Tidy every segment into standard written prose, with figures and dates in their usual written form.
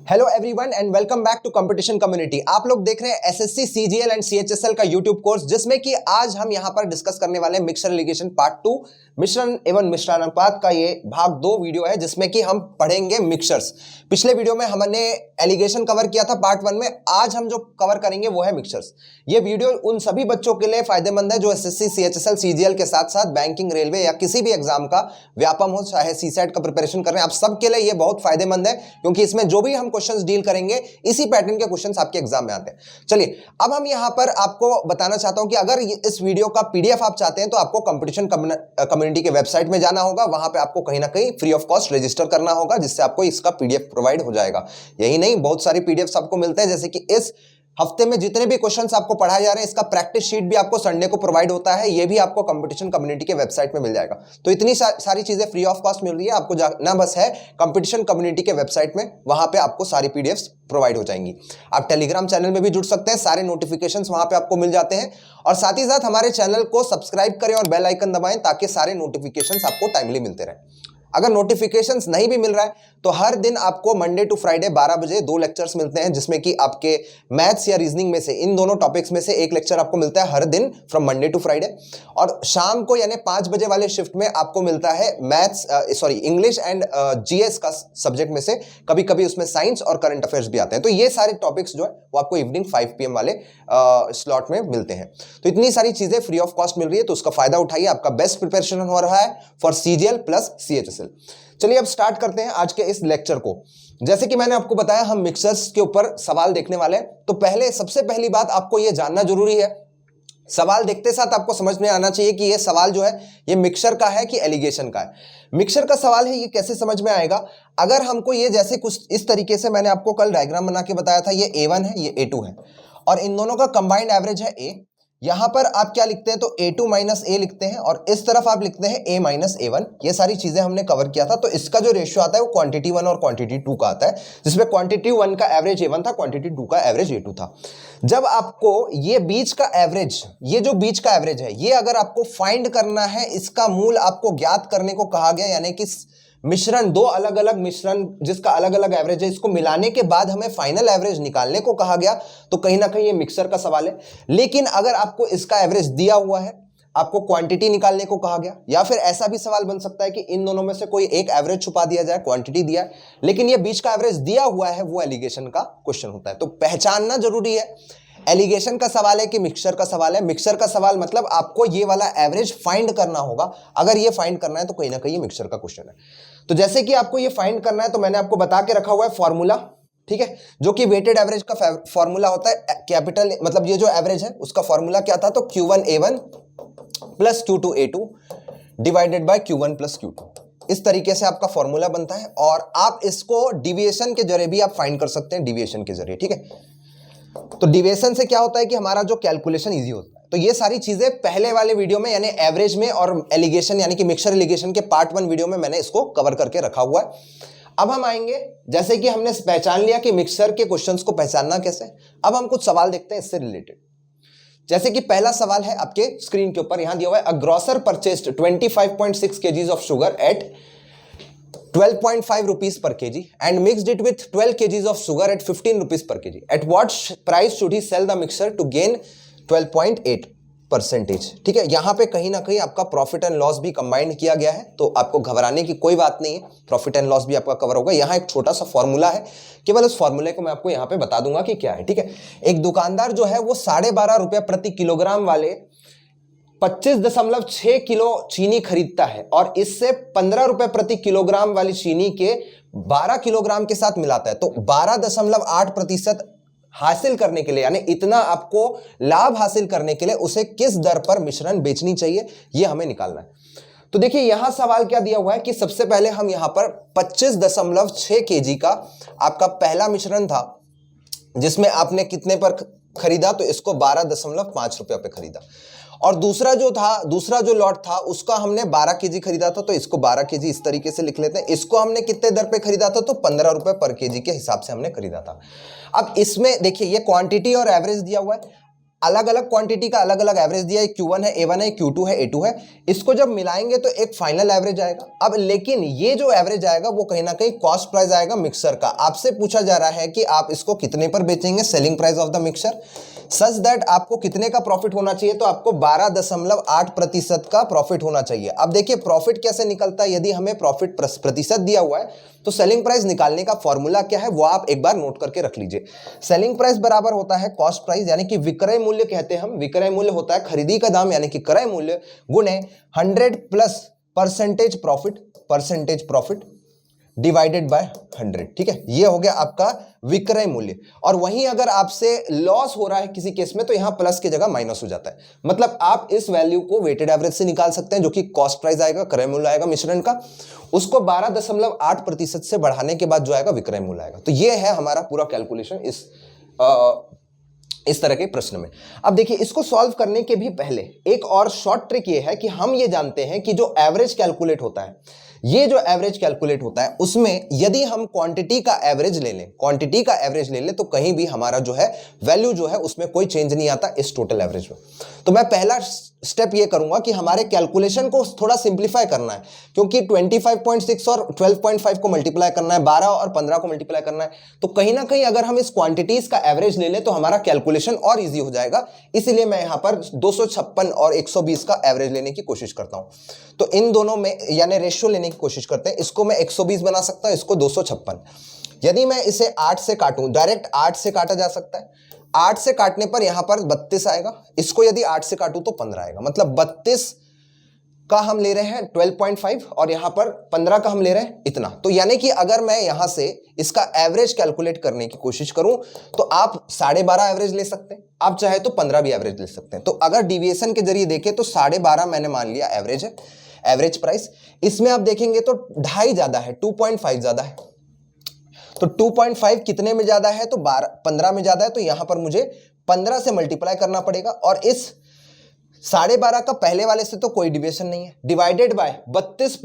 Hello everyone and welcome back to competition community. आप लोग देख रहे हैं एसएससी सीजीएल एंड सीएचएसएल का यूट्यूब कोर्स, जिसमें कि आज हम यहां पर डिस्कस करने वाले हैं मिक्सर एलिगेशन पार्ट 2 मिश्रण एवं मिश्रणानुपात का ये भाग 2 वीडियो है, जिसमें कि हम पढ़ेंगे मिक्सचर्स। पिछले वीडियो में हमने एलिगेशन कवर किया था पार्ट 1 में। आज हम जो कवर करेंगे वो है मिक्सचर्स। ये वीडियो उन सभी बच्चों के लिए फायदेमंद है जो एसएससी सीएचएसएल सीजीएल के साथ साथ बैंकिंग, रेलवे या किसी भी एग्जाम का व्यापम हो, चाहे सीसेट का प्रिपरेशन कर रहे हैं, आप सबके लिए ये बहुत फायदेमंद है, क्योंकि इसमें जो भी हम क्वेश्चंस डील करेंगे इसी पैटर्न के क्वेश्चंस आपके एग्जाम में आते हैं। चलिए, अब हम यहां पर आपको बताना चाहता हूं कि अगर इस वीडियो का पीडीएफ आप चाहते हैं तो आपको कंपटीशन कम्युनिटी के वेबसाइट में जाना होगा। वहां पे आपको कहीं ना कहीं फ्री ऑफ कॉस्ट रजिस्टर करना होगा, जिससे आपको इसका पीडीएफ प्रोवाइड हो जाएगा। यही नहीं, बहुत सारे पीडीएफ आपको मिलते हैं, जैसे कि इस हफ्ते में जितने भी क्वेश्चंस आपको पढ़ाए जा रहे हैं, इसका प्रैक्टिस शीट भी आपको संडे को प्रोवाइड होता है। ये भी आपको कंपटीशन कम्युनिटी के वेबसाइट में मिल जाएगा। तो इतनी सारी चीजें फ्री ऑफ कॉस्ट मिल रही है, आपको जाना बस है कंपटीशन कम्युनिटी के वेबसाइट में। वहां पे आपको सारी पीडीएफ्स प्रोवाइड हो जाएंगी। आप टेलीग्राम चैनल में भी जुड़ सकते हैं, सारे नोटिफिकेशंस वहां पे आपको मिल जाते हैं। और साथ ही साथ हमारे चैनल को सब्सक्राइब करें और बेल आइकन दबाएं, ताकि सारे नोटिफिकेशंस आपको टाइमली मिलते रहें। अगर नोटिफिकेशंस नहीं भी मिल रहा है तो हर दिन आपको मंडे टू फ्राइडे 12 बजे 2 लेक्चर्स मिलते हैं, जिसमें कि आपके मैथ्स या रीजनिंग में से, इन दोनों टॉपिक्स में से एक लेक्चर आपको मिलता है हर दिन फ्रॉम मंडे टू फ्राइडे। और शाम को यानी 5 बजे वाले शिफ्ट में आपको मिलता है इंग्लिश एंड जीएस का सब्जेक्ट में से। कभी कभी उसमें साइंस और करंट अफेयर्स भी आते हैं। तो ये सारे टॉपिक्स जो है वो आपको इवनिंग 5 PM वाले स्लॉट में मिलते हैं। तो इतनी सारी चीजें फ्री ऑफ कॉस्ट मिल रही है, तो उसका फायदा उठाइए। आपका बेस्ट प्रिपरेशन हो रहा है फॉर सीजीएल प्लस सीएचएसएल। चलिए अब स्टार्ट करते हैं आज के इस लेक्चर को। जैसे कि मैंने आपको बताया, हम मिक्सर्स के ऊपर सवाल देखने वाले हैं। तो सबसे पहली बात आपको यह जानना जरूरी है, सवाल देखते साथ आपको समझ में आना चाहिए कि यह सवाल जो है ये मिक्सर का है कि एलिगेशन का है। मिक्सर का सवाल है, ये कैसे समझ में आएगा? अगर हमको ये जैसे कुछ इस तरीके से, मैंने आपको कल डायग्राम बना के बताया था, ये A1 है, ये A2 है, और इन दोनों का कंबाइंड एवरेज है A। यहां पर आप क्या लिखते हैं, तो A2 माइनस A लिखते हैं, और इस तरफ आप लिखते हैं A माइनस A1। ये सारी चीजें हमने कवर किया था। तो इसका जो रेशियो आता है वो क्वांटिटी 1 और क्वांटिटी 2 का आता है, जिसमें क्वांटिटी 1 का एवरेज A1 था, क्वांटिटी 2 का एवरेज A2 था। जब आपको ये बीच का एवरेज, ये जो बीच का एवरेज है, ये अगर आपको फाइंड करना है, इसका मूल आपको ज्ञात करने को कहा गया, यानी कि मिश्रण, दो अलग अलग मिश्रण जिसका अलग अलग एवरेज है, इसको मिलाने के बाद हमें फाइनल एवरेज निकालने को कहा गया। तो कहीं ना कहीं ये मिक्सर का सवाल है। लेकिन अगर आपको इसका एवरेज दिया हुआ है, आपको क्वांटिटी निकालने को कहा गया, या फिर ऐसा भी सवाल बन सकता है कि इन दोनों में से कोई एक एवरेज छुपा दिया जाए, क्वांटिटी दिया है लेकिन ये बीच का एवरेज दिया हुआ है, वो एलिगेशन का क्वेश्चन होता है। तो पहचानना जरूरी है, एलिगेशन का सवाल है कि मिक्सचर का सवाल है। मिक्सचर का सवाल मतलब आपको ये वाला एवरेज फाइंड करना होगा। अगर ये फाइंड करना है तो कहीं ना कहीं मिक्सचर का क्वेश्चन है। तो जैसे कि आपको ये फाइंड करना है, तो मैंने आपको बता के रखा हुआ है फॉर्मूला, ठीक है, जो कि वेटेड एवरेज का फॉर्मूला होता है। कैपिटल मतलब ये जो एवरेज है उसका फॉर्मूला क्या था, तो Q1A1 plus Q2A2 divided by Q1 plus Q2। इस तरीके से आपका फॉर्मूला बनता है, और आप इसको डिविएशन के जरिए भी आप फाइंड कर सकते हैं, डिविएशन के जरिए, ठीक है। तो डिविएशन से क्या होता है कि हमारा जो कैलकुलेशन इजी होता है। तो ये सारी चीजें पहले वाले वीडियो में, यानी एवरेज में और एलिगेशन यानी कि मिक्सचर एलिगेशन के पार्ट 1 वीडियो में मैंने इसको कवर करके रखा हुआ है। अब हम आएंगे, जैसे कि हमने पहचान लिया कि मिक्सचर के क्वेश्चंस को पहचानना कैसे, अब हम कुछ सवाल देखते हैं इससे रिलेटेड। जैसे कि पहला सवाल है आपके स्क्रीन के ऊपर, यहां दिया हुआ है, a grocer purchased 25.6 kgs of sugar at 12.5 rupees per kg and mixed it with 12 kgs of sugar at 15 rupees per kg. At what price should he sell the mixture to gain 12.8%? ठीक है, यहां पे कहीं ना कहीं आपका profit and loss भी combined किया गया है, तो आपको घबराने की कोई बात नहीं है, प्रॉफिट एंड लॉस भी आपका कवर होगा। यहां एक छोटा सा फॉर्मूला है, केवल उस फॉर्मूले को मैं आपको यहां पे बता दूंगा कि क्या है, ठीक है। एक दुकानदार जो है वो 12.5 रुपए प्रति किलोग्राम वाले 25.6 किलो चीनी खरीदता है, और इससे 15 रुपए प्रति किलोग्राम वाली चीनी के 12 किलोग्राम के साथ मिलाता है। तो 12.8% हासिल करने के लिए, यानी इतना आपको लाभ हासिल करने के लिए उसे किस दर पर मिश्रण बेचनी चाहिए, यह हमें निकालना है। तो देखिए यहां सवाल क्या दिया हुआ है कि सबसे पहले हम यहां पर 25.6 kg का आपका पहला मिश्रण था, जिसमें आपने कितने पर खरीदा, तो इसको 12.5 रुपया पे खरीदा। और दूसरा जो लॉट था उसका हमने 12 kg खरीदा था, तो इसको 12 kg इस तरीके से लिख लेते हैं। इसको हमने कितने दर पे खरीदा था, तो 15 रुपए पर kg के हिसाब से हमने खरीदा था। अब इसमें देखिए ये क्वांटिटी और एवरेज दिया हुआ है। अलग अलग क्वांटिटी का अलग अलग एवरेज दिया है, Q1 है, A1 है, Q2 है, A2 है, इसको जब मिलाएंगे तो एक फाइनल एवरेज आएगा। अब लेकिन ये जो एवरेज आएगा वो कहीं ना कहीं कॉस्ट प्राइस आएगा मिक्सर का। आपसे पूछा जा रहा है कि आप इसको कितने पर बेचेंगे, selling price of the mixer, such that आपको कितने का प्रॉफिट होना चाहिए, तो आपको 12.8% का प्रॉफिट होना चाहिए। अब देखिए प्रॉफिट कैसे निकलता है, यदि हमें प्रॉफिट प्रतिशत दिया हुआ है तो सेलिंग प्राइस निकालने का फॉर्मूला क्या है वो आप एक बार नोट करके रख लीजिए। सेलिंग प्राइस बराबर होता है कॉस्ट प्राइस, यानी कि विक्रय मूल्य कहते हैं हम, विक्रय मूल्य होता है खरीदी का दाम यानी कि क्रय मूल्य, गुणे 100 plus percentage profit divided by 100। ठीक है, ये हो गया आपका विक्रय मूल्य। और वहीं अगर आपसे लॉस हो रहा है किसी केस में तो यहां प्लस की जगह माइनस हो जाता है। मतलब आप इस वैल्यू को वेटेड एवरेज से निकाल सकते हैं, जो कि कॉस्ट प्राइस आएगा, क्रय मूल्य आएगा मिश्रण का, उसको 12.8% से बढ़ाने के बाद जो आएगा विक्रय मूल्य आएगा। तो ये है हमारा पूरा कैलकुलेशन इस तरह के प्रश्न में। अब देखिए इसको सॉल्व करने के भी पहले एक और शॉर्ट ट्रिक ये है कि हम ये जानते हैं कि जो एवरेज कैलकुलेट होता है, ये जो एवरेज कैलकुलेट होता है उसमें यदि हम क्वांटिटी का एवरेज ले लें तो कहीं भी हमारा जो है वैल्यू जो है उसमें कोई चेंज नहीं आता इस टोटल एवरेज में। तो मैं पहला स्टेप ये करूंगा कि हमारे कैलकुलेशन को थोड़ा सिंप्लीफाई करना है, क्योंकि 25.6 और 12.5 को मल्टीप्लाई करना है, 12 और 15 को मल्टीप्लाई करना है, तो कहीं ना कहीं अगर हम इस क्वांटिटीज का एवरेज ले लें तो हमारा कैलकुलेशन और इजी हो जाएगा। इसीलिए मैं यहां पर 256 और 120 का एवरेज लेने की कोशिश करता हूं। तो इन दोनों में यानी रेशियो लेने की कोशिश करते हैं। इसको मैं 120 बना सकता हूं, इसको 256। यदि मैं इसे 8 से काटूं, डायरेक्ट 8 से काटा जा सकता है, 8 से काटने पर यहां पर 32 आएगा, इसको यदि 8 से काटूं तो 15 आएगा। मतलब 32 का हम ले रहे हैं 12.5 और यहां पर 15 का हम ले रहे हैं इतना। तो यानी कि अगर मैं यहां से इसका एवरेज कैलकुलेट करने की कोशिश करूं तो आप 12.5 एवरेज ले सकते हैं, आप चाहे तो 15 भी एवरेज ले सकते हैं। तो अगर डिविएशन के जरिए देखें तो 12.5 मैंने मान लिया एवरेज है, एवरेज प्राइस। इसमें आप देखेंगे तो 2.5 ज्यादा है, 2.5 ज्यादा है। तो 2.5 कितने में ज्यादा है, तो 15 में ज्यादा है। तो यहां पर मुझे 15 से मल्टीप्लाई करना पड़ेगा और इस 12.5 का पहले वाले से तो कोई डिविएशन नहीं है, डिवाइडेड बाय 32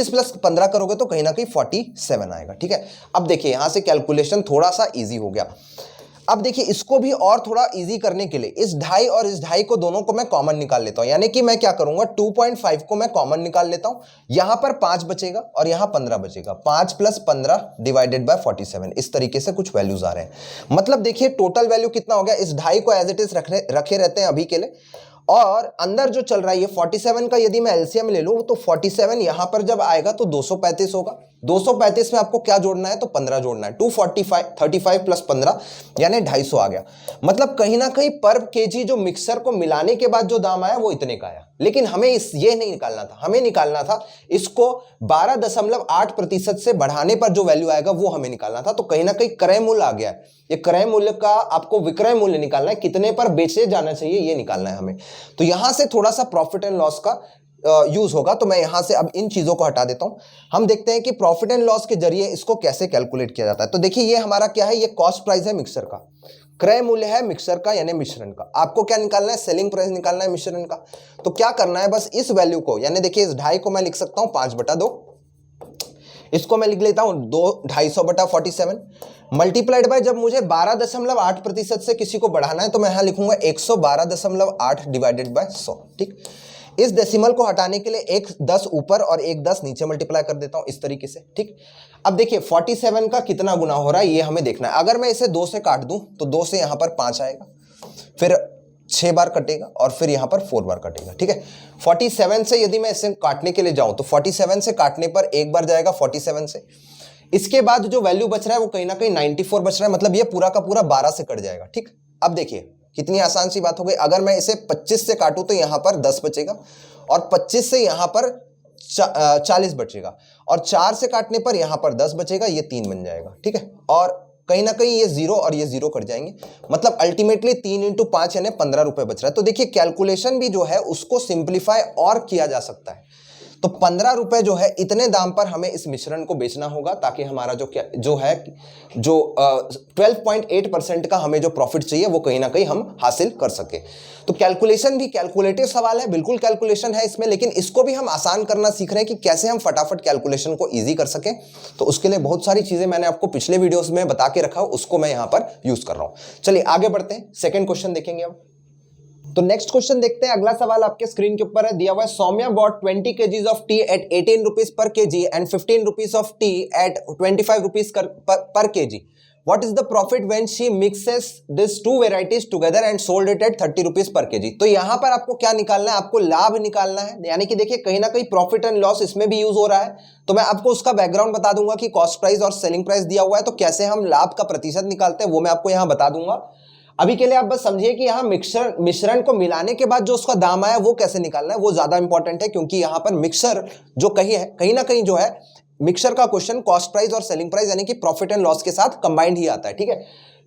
प्लस 15 करोगे तो कहीं ना कहीं 47 आएगा। ठीक है, अब देखिए यहां से कैलकुलेशन थोड़ा सा इजी हो गया। अब देखिए इसको भी और थोड़ा इजी करने के लिए इस 2.5 और इस 2.5 को दोनों को मैं कॉमन निकाल लेता हूं। यानी कि मैं क्या करूंगा, 2.5 को मैं कॉमन निकाल लेता हूं, यहां पर 5 बचेगा और यहां 15 बचेगा। 5 प्लस 15 डिवाइडेड बाय 47, इस तरीके से कुछ वैल्यूज आ रहे हैं। मतलब देखिए टोटल वैल्यू कितना हो गया, इस 2.5 को एज इट इज रखे रहते हैं अभी के लिए, और अंदर जो चल रहा है ये 47 का यदि मैं एलसीएम ले लूं तो 47 यहां पर जब आएगा तो 235 होगा। 235 में आपको क्या जोड़ना है, तो 15 जोड़ना है। 35 प्लस 15 यानी 250 आ गया। मतलब कहीं ना कहीं पर केजी जो मिक्सर को मिलाने के बाद जो दाम आया वो इतने का आया। लेकिन हमें ये नहीं निकालना था, हमें निकालना था इसको 12.8% से बढ़ाने पर जो वैल्यू आएगा वो हमें निकालना था। तो कहीं ना कहीं क्रय मूल्य आ गया है, ये क्रय मूल्य का आपको विक्रय मूल्य निकालना है, कितने पर बेचे जाना चाहिए ये निकालना है हमें। तो यहां से थोड़ा सा प्रॉफिट एंड लॉस का यूज होगा। तो मैं यहां से अब इन चीजों को हटा देता हूं। हम देखते हैं कि प्रॉफिट एंड लॉस के जरिए इसको कैसे कैलकुलेट किया जाता है। तो देखिए ये हमारा क्या है, ये कॉस्ट प्राइस है मिक्सर का, क्रय मूल्य है मिक्सर का यानी मिश्रण का। आपको क्या निकालना है, सेलिंग प्राइस निकालना है मिश्रण का। तो क्या करना है, बस इस वैल्यू को यानी देखिए इस 2.5 को मैं लिख सकता हूं 5/2, इसको मैं लिख लेता हूं 250/47 मल्टीप्लाइड बाय, जब मुझे 12.8% से किसी को बढ़ाना है तो मैं यहां लिखूंगा 112.8 डिवाइडेड बाय 100। ठीक, इस डेसिमल को हटाने के लिए एक 10 ऊपर और एक 10 नीचे मल्टीप्लाई कर देता हूं इस तरीके से। ठीक, अब देखिए 47 का कितना गुना हो रहा है ये हमें देखना है। अगर मैं इसे 2 से काट दूं तो 2 से यहां पर 5 आएगा, फिर 6 बार कटेगा और फिर यहां पर 4 बार कटेगा। ठीक है, 47 से यदि मैं इसे काटने के लिए जाऊं तो 47 से काटने पर एक बार जाएगा 47 से, इसके बाद जो वैल्यू बच रहा है वो कहीं ना कहीं 94 बच रहा है। मतलब ये पूरा का पूरा 12 से कट जाएगा। ठीक, अब देखिए कितनी आसान सी बात हो गई। अगर मैं इसे 25 से काटूं तो यहां पर 10 बचेगा और 25 से यहां पर 40 बचेगा और 4 से काटने पर यहां पर 10 बचेगा, ये 3 बन जाएगा। ठीक है, और कहीं ना कहीं ये 0 और ये 0 कट जाएंगे। मतलब अल्टीमेटली 3 × 5 यानी 15 रुपए बच रहा है। तो देखिए कैलकुलेशन भी जो है उसको सिंप्लीफाई और किया जा सकता है। तो 15 रुपए जो है इतने दाम पर हमें इस मिश्रण को बेचना होगा, ताकि हमारा जो है 12.8% का हमें जो प्रॉफिट चाहिए वो कहीं ना कहीं हम हासिल कर सके। तो कैलकुलेशन भी कैलकुलेटिव सवाल है, बिल्कुल कैलकुलेशन है इसमें, लेकिन इसको भी हम आसान करना सीख रहे हैं कि कैसे हम फटाफट कैलकुलेशन को ईजी कर सके। तो उसके लिए बहुत सारी चीजें मैंने आपको पिछले वीडियोस में बता के रखा, उसको मैं यहां पर यूज कर रहा हूं। चलिए आगे बढ़ते हैं, सेकेंड क्वेश्चन देखेंगे अब। तो नेक्स्ट क्वेश्चन देखते हैं। अगला सवाल आपके स्क्रीन के ऊपर है, दिया हुआ है Saumya bought 20 kgs of tea at 18 rupees per kg and 15 rupees of tea at 25 rupees per kg. What is the profit when she mixes these two varieties together and sold it at 30 rupees per kg? तो यहां पर आपको क्या निकालना है, आपको लाभ निकालना है। यानी कि देखिए कहीं ना कहीं प्रॉफिट एंड लॉस इसमें भी यूज हो रहा है, तो मैं आपको उसका बैकग्राउंड बता दूंगा कि कॉस्ट प्राइस और सेलिंग प्राइस दिया हुआ है, तो कैसे हम लाभ का प्रतिशत निकालते हैं वो मैं आपको यहां बता दूंगा। अभी के लिए आप बस समझिए कि यहाँ मिश्रण को मिलाने के बाद जो उसका दाम आया वो कैसे निकालना है, वो ज्यादा इंपॉर्टेंट है, क्योंकि यहां पर मिक्सर जो कहीं ना कहीं जो है मिक्सर का क्वेश्चन कॉस्ट प्राइस और सेलिंग प्राइस यानी कि प्रॉफिट एंड लॉस के साथ कंबाइंड ही आता है। ठीक है,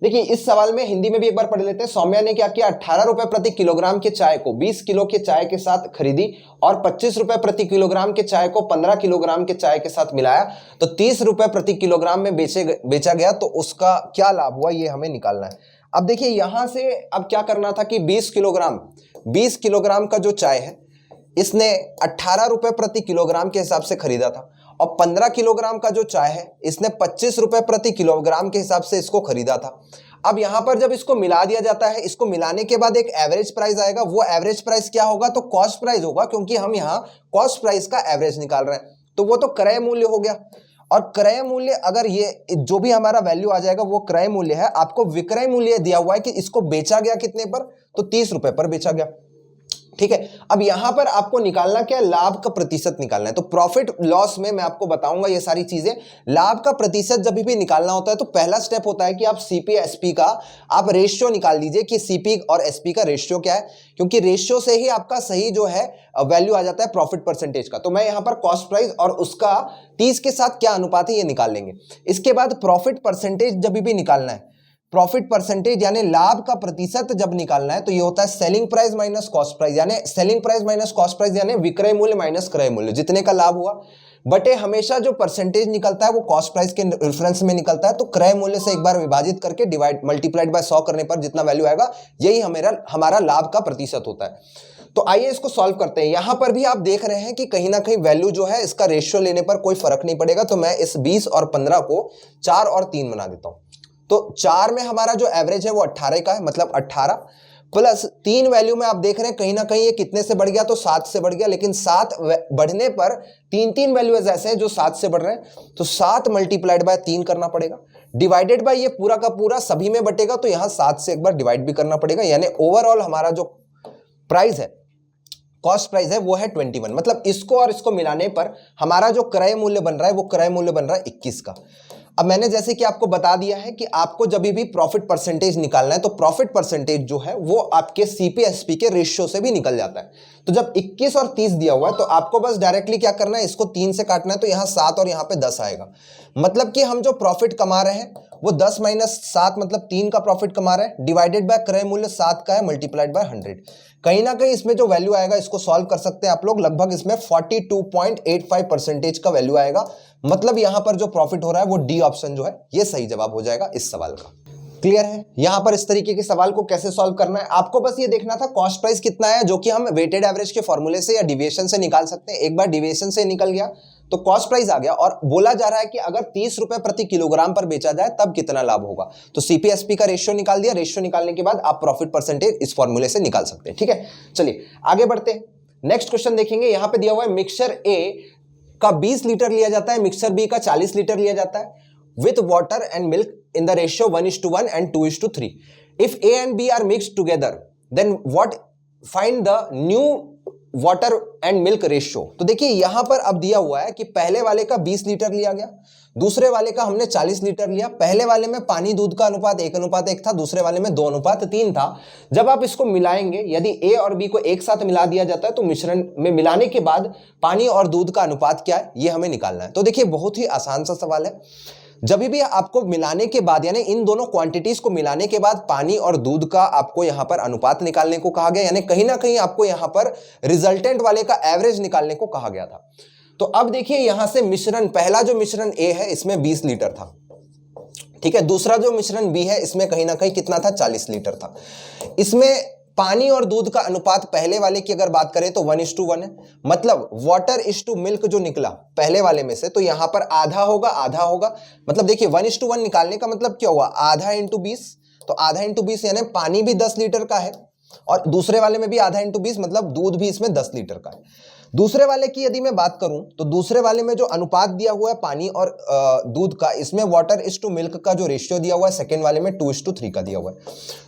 देखिए इस सवाल में हिंदी में भी एक बार पढ़ लेते हैं। सौम्या ने क्या किया, 18 रुपए प्रति किलोग्राम के चाय को 20 किलो के चाय के साथ खरीदी और 25 रुपए प्रति किलोग्राम के चाय को 15 किलोग्राम के चाय के साथ मिलाया, तो 30 रुपए प्रति किलोग्राम में बेचा गया, तो उसका क्या लाभ हुआ ये हमें निकालना है। अब देखिए यहां से अब क्या करना था कि 20 किलोग्राम का जो चाय है इसने 18 रुपए प्रति किलोग्राम के हिसाब से खरीदा था, और 15 किलोग्राम का जो चाय है इसने 25 रुपए प्रति किलोग्राम के हिसाब से इसको खरीदा था। अब यहां पर जब इसको मिला दिया जाता है, इसको मिलाने के बाद एक एवरेज प्राइस आएगा, वो एवरेज प्राइस क्या होगा, तो कॉस्ट प्राइस होगा, क्योंकि हम यहाँ कॉस्ट प्राइस का एवरेज निकाल रहे हैं, तो वो तो क्रय मूल्य हो गया। और क्रय मूल्य अगर ये जो भी हमारा वैल्यू आ जाएगा वो क्रय मूल्य है। आपको विक्रय मूल्य दिया हुआ है कि इसको बेचा गया कितने पर, तो 30 रुपए पर बेचा गया। ठीक है, अब यहां पर आपको निकालना क्या है, लाभ का प्रतिशत निकालना है। तो प्रॉफिट लॉस में मैं आपको बताऊंगा ये सारी चीजें। लाभ का प्रतिशत जब भी निकालना होता है तो पहला स्टेप होता है कि आप सीपी एसपी का आप रेशियो निकाल लीजिए कि सीपी और एसपी का रेशियो क्या है, क्योंकि रेशियो से ही आपका सही जो है वैल्यू आ जाता है प्रॉफिट परसेंटेज का। तो मैं यहां पर कॉस्ट प्राइस और उसका 30 के साथ क्या अनुपात है ये निकाल लेंगे। इसके बाद प्रॉफिट परसेंटेज जब भी निकालना है, प्रॉफिट परसेंटेज यानी लाभ का प्रतिशत जब निकालना है, तो ये होता है selling price minus cost price, यानी selling price minus cost price यानी विक्रय मूल्य माइनस क्रय मूल्य, जितने का लाभ हुआ बटे हमेशा जो परसेंटेज निकलता है वो कॉस्ट प्राइस के रेफरेंस में निकलता है, तो क्रय मूल्य से एक बार विभाजित करके मल्टीप्लाइड बाय 100 करने पर जितना वैल्यू आएगा यही हमारा लाभ का प्रतिशत होता है। तो आइए इसको सॉल्व करते हैं। यहां पर भी आप देख रहे हैं कि कहीं ना कहीं वैल्यू जो है इसका रेशियो लेने पर कोई फर्क नहीं पड़ेगा, तो मैं इस 20 और 15 को 4 और 3 बना देता हूं। तो 4 में हमारा जो एवरेज है वो 18 का है, मतलब 18 प्लस 3 वैल्यू में आप देख रहे हैं कहीं ना कहीं ये कितने से बढ़ गया, तो 7 से बढ़ गया, लेकिन 7 बढ़ने पर 3 वैल्यूज ऐसे हैं जो 7 से बढ़ रहे हैं, तो 7 मल्टीप्लाइड बाय 3 करना पड़ेगा, डिवाइडेड बाय ये पूरा का पूरा सभी में बटेगा, तो यहां 7 से एक बार डिवाइड भी करना पड़ेगा, यानी ओवरऑल हमारा जो प्राइस है कॉस्ट प्राइस है वो है 21। मतलब इसको और इसको मिलाने पर हमारा जो क्रय मूल्य बन रहा है वो क्रय मूल्य बन रहा है 21 का। अब मैंने जैसे कि आपको बता दिया है कि आपको जब भी प्रॉफिट परसेंटेज निकालना है तो प्रॉफिट परसेंटेज जो है वो आपके सीपीएसपी के रेशियो से भी निकल जाता है। तो जब 21 और 30 दिया हुआ है तो आपको बस डायरेक्टली क्या करना है, इसको 3 से काटना है, तो यहाँ 7 और यहाँ पे 10 आएगा। मतलब कि हम जो प्रॉफिट कमा रहे हैं वो 10 माइनस 7 मतलब 3 का प्रॉफिट कमा रहे हैं, डिवाइडेड बाय क्रय मूल्य 7 का है, मल्टीप्लाइड बाय 100। कहीं ना कहीं इसमें जो वैल्यू आएगा इसको सॉल्व कर सकते हैं आप लोग, लगभग इसमें 42.85% का वैल्यू आएगा। मतलब यहां पर जो प्रॉफिट हो रहा है वो डी ऑप्शन जो है ये सही जवाब हो जाएगा इस सवाल का। क्लियर है? यहां पर इस तरीके के सवाल को कैसे सॉल्व करना है आपको बस ये देखना था कॉस्ट प्राइस कितना है, जो कि हम वेटेड एवरेज के फॉर्मूले से या डिविएशन से निकाल सकते हैं। एक बार डिविएशन से निकल गया तो कॉस्ट प्राइस आ गया, और बोला जा रहा है कि अगर 30 रुपए प्रति किलोग्राम पर बेचा जाए तब कितना लाभ होगा। तो सीपीएसपी का रेशियो निकाल दिया, रेशियो निकालने के बाद आप प्रॉफिट परसेंटेज इस फॉर्मूले से निकाल सकते हैं। ठीक है, चलिए आगे बढ़ते हैं। नेक्स्ट क्वेश्चन देखेंगे। यहां पे दिया हुआ है मिक्सचर ए का 20 लीटर लिया जाता है, मिक्सचर बी का 40 लीटर लिया जाता है with water and milk in the ratio 1:1 and 2:3. If A and B are mixed together, then find the new water and milk ratio. तो देखिए यहां पर अब दिया हुआ है कि पहले वाले का 20 लीटर लिया गया, दूसरे वाले का हमने 40 लीटर लिया। पहले वाले में पानी दूध का अनुपात 1:1 था, दूसरे वाले में 2:3 था। जब आप इसको मिलाएंगे, यदि ए और बी को एक साथ मिला दिया जाता है तो मिश्रण में मिलाने के बाद पानी और दूध का अनुपात क्या है ये हमें निकालना है। तो देखिए बहुत ही आसान सा सवाल है। जब भी आपको मिलाने के बाद यानी इन दोनों क्वांटिटीज को मिलाने के बाद पानी और दूध का आपको यहां पर अनुपात निकालने को कहा गया, यानी कहीं ना कहीं आपको यहां पर रिजल्टेंट वाले का एवरेज निकालने को कहा गया था। तो अब देखिए यहां से मिश्रण, पहला जो मिश्रण ए है इसमें 20 लीटर था, ठीक है। दूसरा जो मिश्रण बी है इसमें कहीं ना कहीं कितना था, 40 लीटर था। इसमें पानी और दूध का अनुपात पहले वाले की अगर बात करें तो 1:1 है, मतलब वाटर इज टू मिल्क जो निकला पहले वाले में से, तो यहां पर आधा होगा आधा होगा, मतलब देखिए 1:1 निकालने का मतलब क्या हुआ, आधा इंटू 20, तो आधा इंटू 20 यानी पानी भी 10 लीटर का है और दूसरे वाले में भी आधा इंटू 20 मतलब दूध भी इसमें 10 लीटर का है। दूसरे वाले की यदि मैं बात करूं तो दूसरे वाले में जो अनुपात दिया हुआ है पानी और दूध का, इसमें वाटर इज टू मिल्क का जो रेशियो दिया हुआ है सेकेंड वाले में 2:3 का दिया हुआ है।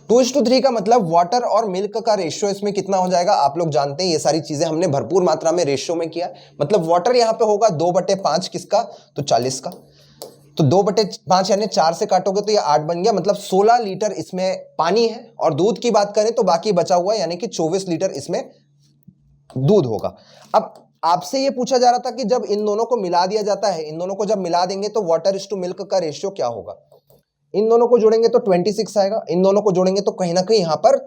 2:3 का मतलब वाटर और मिल्क का रेशियो इसमें कितना हो जाएगा, आप लोग जानते हैं ये सारी चीजें हमने भरपूर मात्रा में रेशियो में किया, मतलब वाटर यहां पे होगा 2/5 किसका, तो 40 का, तो 2/5 यानी 4 से काटोगे तो ये 8 बन गया, मतलब 16 लीटर इसमें पानी है। और दूध की बात करें तो बाकी बचा हुआ है यानी कि 24 लीटर इसमें दूध होगा। अब आपसे ये पूछा जा रहा था कि जब इन दोनों को मिला दिया जाता है, इन दोनों को जब मिला देंगे तो वाटर इज टू मिल्क का रेशियो क्या होगा, इन दोनों को जोड़ेंगे तो 26 आएगा, इन दोनों को जोड़ेंगे तो कहीं ना कहीं यहां पर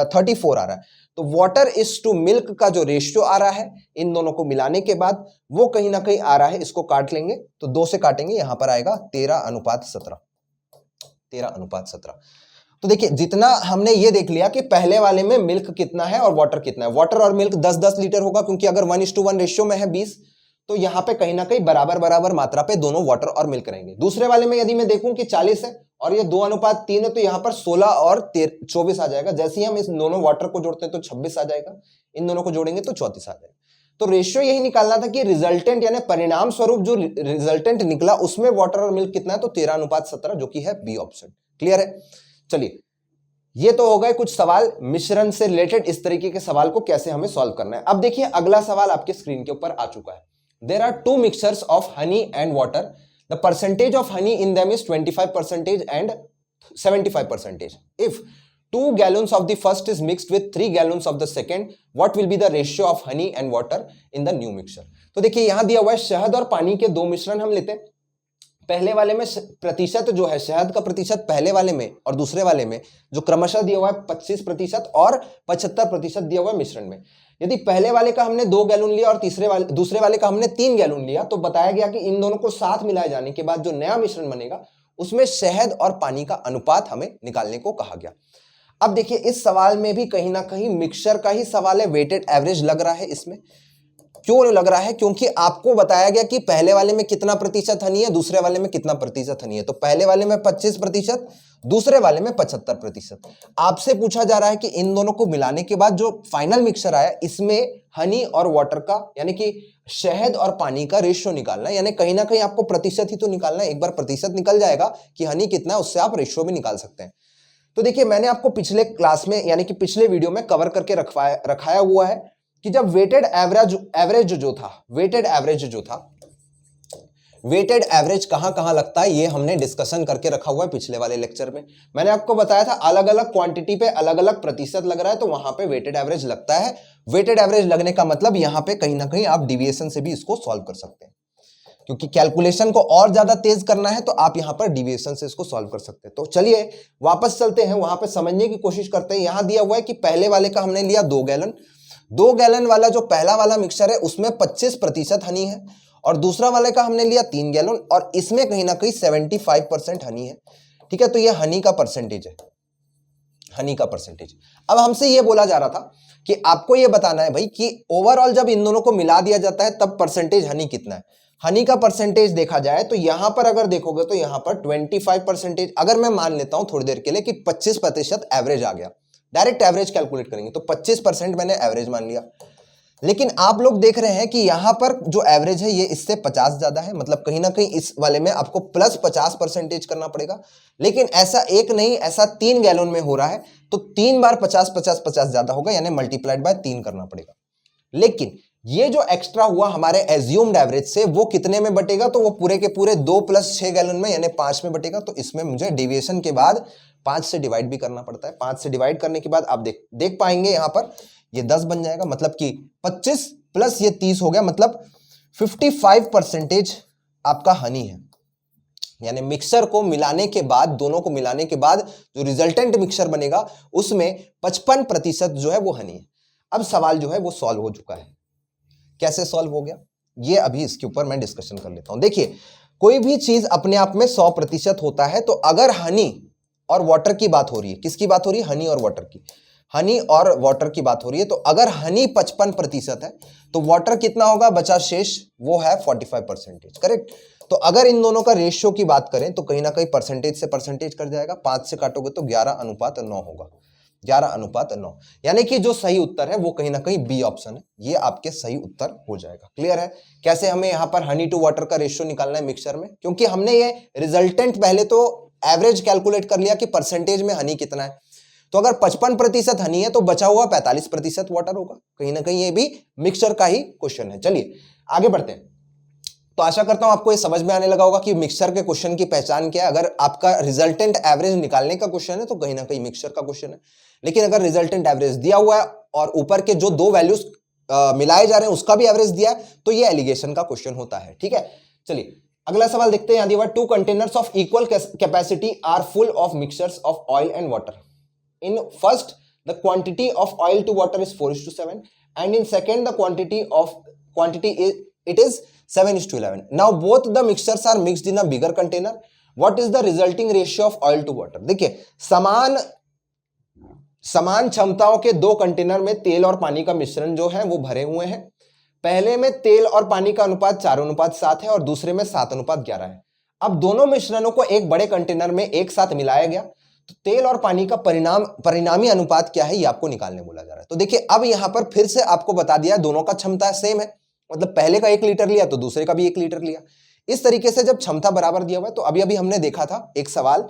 34 आ रहा है। तो वाटर इज टू मिल्क का जो रेशियो आ रहा है इन दोनों को मिलाने के बाद वो कहीं ना कहीं आ रहा है, इसको काट लेंगे तो 2 से काटेंगे, यहां पर आएगा 13:17, 13:17। तो देखिए जितना हमने ये देख लिया कि पहले वाले में मिल्क कितना है और वाटर कितना है, वाटर और मिल्क 10-10 लीटर होगा क्योंकि अगर 1:1 रेशियो में है 20, तो यहां पे कहीं ना कहीं बराबर बराबर मात्रा पे दोनों वाटर और मिल्क रहेंगे। दूसरे वाले में यदि मैं देखूं कि 40 है और ये 2:3 है तो यहां पर 16 और 24 आ जाएगा। जैसे ही हम इस दोनों वाटर को जोड़ते हैं तो 26 आ जाएगा, इन दोनों को जोड़ेंगे तो 34 आ जाएगा। तो रेशियो यही निकालना था कि रिजल्टेंट यानी परिणाम स्वरूप जो रिजल्टेंट निकला उसमें वाटर और मिल्क कितना है, तो 13:17 जो कि है बी ऑप्शन। क्लियर है। चलिए ये तो हो गए कुछ सवाल मिश्रण से रिलेटेड, इस तरीके के सवाल को कैसे हमें सॉल्व करना है। अब देखिए अगला सवाल आपके स्क्रीन के ऊपर आ चुका है। There are 2 mixtures of honey and water, the percentage of honey in them is 25% and 75%। If 2 gallons of the first is mixed with 3 gallons of the second, what will be the ratio of honey and water in the new mixture? तो देखिए यहां दिया हुआ है शहद और पानी के 2 मिश्रण हम लेते हैं। पहले वाले में प्रतिशत जो है शहद का प्रतिशत पहले वाले में और दूसरे वाले में जो क्रमशः दिया हुआ है 25% और 75% दिया हुआ है मिश्रण में। यदि पहले वाले का हमने 2 गैलन लिया और दूसरे वाले का हमने 3 गैलन लिया तो बताया गया कि इन दोनों को साथ मिलाए जाने के बाद जो नया मिश्रण बनेगा उसमें शहद और पानी का अनुपात हमें निकालने को कहा गया। अब देखिए इस सवाल में भी कहीं ना कहीं मिक्सचर का ही सवाल है, वेटेड एवरेज लग रहा है इसमें। क्यों लग रहा है, क्योंकि आपको बताया गया कि पहले वाले में कितना प्रतिशत हनी है, दूसरे वाले में कितना प्रतिशत हनी है। तो पहले वाले में 25%, दूसरे वाले में 75%। आपसे पूछा जा रहा है कि इन दोनों को मिलाने के बाद जो फाइनल मिक्सचर आया इसमें हनी और वाटर का यानी कि शहद और पानी का रेशियो निकालना है, यानी कहीं ना कहीं आपको प्रतिशत ही तो निकालना है। एक बार प्रतिशत निकल जाएगा कि हनी कितना है उससे आप रेशियो भी निकाल सकते हैं। तो देखिए मैंने आपको पिछले क्लास में यानी कि पिछले वीडियो में कवर करके रखाया हुआ है कि जब वेटेड एवरेज कहां कहां लगता है ये हमने डिस्कशन करके रखा हुआ है पिछले वाले लेक्चर में। मैंने आपको बताया था अलग अलग क्वांटिटी पे अलग अलग प्रतिशत लग रहा है तो वहां पे वेटेड एवरेज लगता है। वेटेड एवरेज लगने का मतलब यहां पे कहीं ना कहीं आप डिविएशन से भी इसको सॉल्व कर सकते हैं, क्योंकि कैलकुलेशन को और ज्यादा तेज करना है तो आप यहां पर डिविएशन से इसको सॉल्व कर सकते हैं। तो चलिए वापस चलते हैं, वहां पे समझने की कोशिश करते हैं। यहां दिया हुआ है कि पहले वाले का हमने लिया 2 गैलन, 2 गैलन वाला जो पहला वाला मिक्सचर है उसमें 25% हनी है और दूसरा वाले का हमने लिया 3 गैलन और इसमें कहीं ना कहीं 75% हनी है। ठीक है, तो ये हनी का परसेंटेज है, हनी का परसेंटेज। अब हमसे ये बोला जा रहा था कि आपको ये बताना है भाई कि ओवरऑल जब इन दोनों को मिला दिया जाता है तब परसेंटेज हनी कितना है। हनी का परसेंटेज देखा जाए तो यहां पर अगर देखोगे तो यहां पर 25%, अगर मैं मान लेता हूं थोड़ी देर के लिए कि 25% एवरेज आ गया, डायरेक्ट एवरेज कैलकुलेट करेंगे तो 25% मैंने एवरेज मान लिया। लेकिन आप लोग देख रहे हैं कि यहां पर जो एवरेज है ये इससे 50 ज्यादा है, मतलब कहीं ना कहीं इस वाले में आपको प्लस 50% करना पड़ेगा। लेकिन ऐसा एक नहीं, ऐसा 3 गैलन में हो रहा है तो 3 बार 50 ज्यादा होगा, यानी मल्टीप्लाइड बाय 3 करना पड़ेगा। लेकिन ये जो एक्स्ट्रा हुआ हमारे एज्यूम्ड एवरेज से वो कितने में बटेगा, तो वो पूरे के पूरे 2 + 6 गैलन में यानी 5 में बटेगा। तो इसमें मुझे डेविएशन के बाद 5 से डिवाइड भी करना पड़ता है। 5 से डिवाइड करने के बाद आप देख पाएंगे यहां पर ये 10 बन जाएगा, मतलब कि 25 + ये 30 हो गया, मतलब 55% आपका हनी है। यानी मिक्सर को मिलाने के बाद, दोनों को मिलाने के बाद जो रिजल्टेंट मिक्सर बनेगा उसमें 55% जो है वो हनी है। अब सवाल जो है वो सॉल्व हो चुका है। कैसे सॉल्व हो गया ये अभी इसके ऊपर मैं डिस्कशन कर लेता हूं। देखिए, कोई भी चीज अपने आप में 100% होता है, तो अगर हनी और वाटर की बात हो रही है, किसकी बात हो रही है? हनी और वाटर की। हनी और वाटर की बात हो रही है, तो अगर हनी 55% है तो वाटर कितना होगा? बचा शेष वो है 45%। करेक्ट। तो अगर इन दोनों का रेशियो की बात करें तो कहीं ना कहीं परसेंटेज से परसेंटेज कर जाएगा। 5 से काटोगे तो 11:9 होगा। 11:9, यानी कि जो सही उत्तर है वो कहीं ना कहीं बी ऑप्शन है, ये आपके सही उत्तर हो जाएगा। क्लियर है? कैसे हमें यहां पर हनी टू वाटर का रेशियो निकालना है मिक्सचर में? क्योंकि हमने ये रिजल्टेंट पहले तो एवरेज कैलकुलेट कर लिया कि परसेंटेज में हनी कितना है, तो अगर 55% हनी है तो बचा हुआ 45% वाटर होगा। कहीं ना कहीं ये भी मिक्सचर का ही क्वेश्चन है। चलिए आगे बढ़ते हैं। तो आशा करता हूं आपको ये समझ में आने लगा होगा कि मिक्सचर के क्वेश्चन की पहचान क्या है। अगर आपका रिजल्टेंट एवरेज निकालने का क्वेश्चन है तो कहीं ना कहीं मिक्सचर का क्वेश्चन है, लेकिन अगर रिजल्टेंट एवरेज दिया हुआ है और ऊपर के जो दो वैल्यूज मिलाए जा रहे हैं उसका भी एवरेज दिया है तो ये एलिगेशन का क्वेश्चन होता है। ठीक है, चलिए अगला सवाल देखते हैं। यहां दिया हुआ 2 containers of equal capacity are full of mixtures of oil and water. In first, the quantity of oil to water is 4:7, and in second, the quantity is 7:11. Now both the mixtures are mixed in a bigger container. What is the resulting ratio of oil to water? देखिए, समान क्षमताओं के दो container में तेल और पानी का मिश्रण जो है वो भरे हुए हैं। पहले में तेल और पानी का अनुपात 4:7 है और दूसरे में 7:11 है। अब दोनों मिश्रणों को एक बड़े कंटेनर में एक साथ मिलाया गया, तो तेल और पानी का परिणामी अनुपात क्या है ये आपको निकालने बोला जा रहा है। तो देखिए, अब यहां पर फिर से आपको बता दिया दोनों का क्षमता सेम है, मतलब पहले का 1 लीटर लिया तो दूसरे का भी 1 लीटर लिया। इस तरीके से जब क्षमता बराबर दिया हुआ है, तो अभी अभी हमने देखा था एक सवाल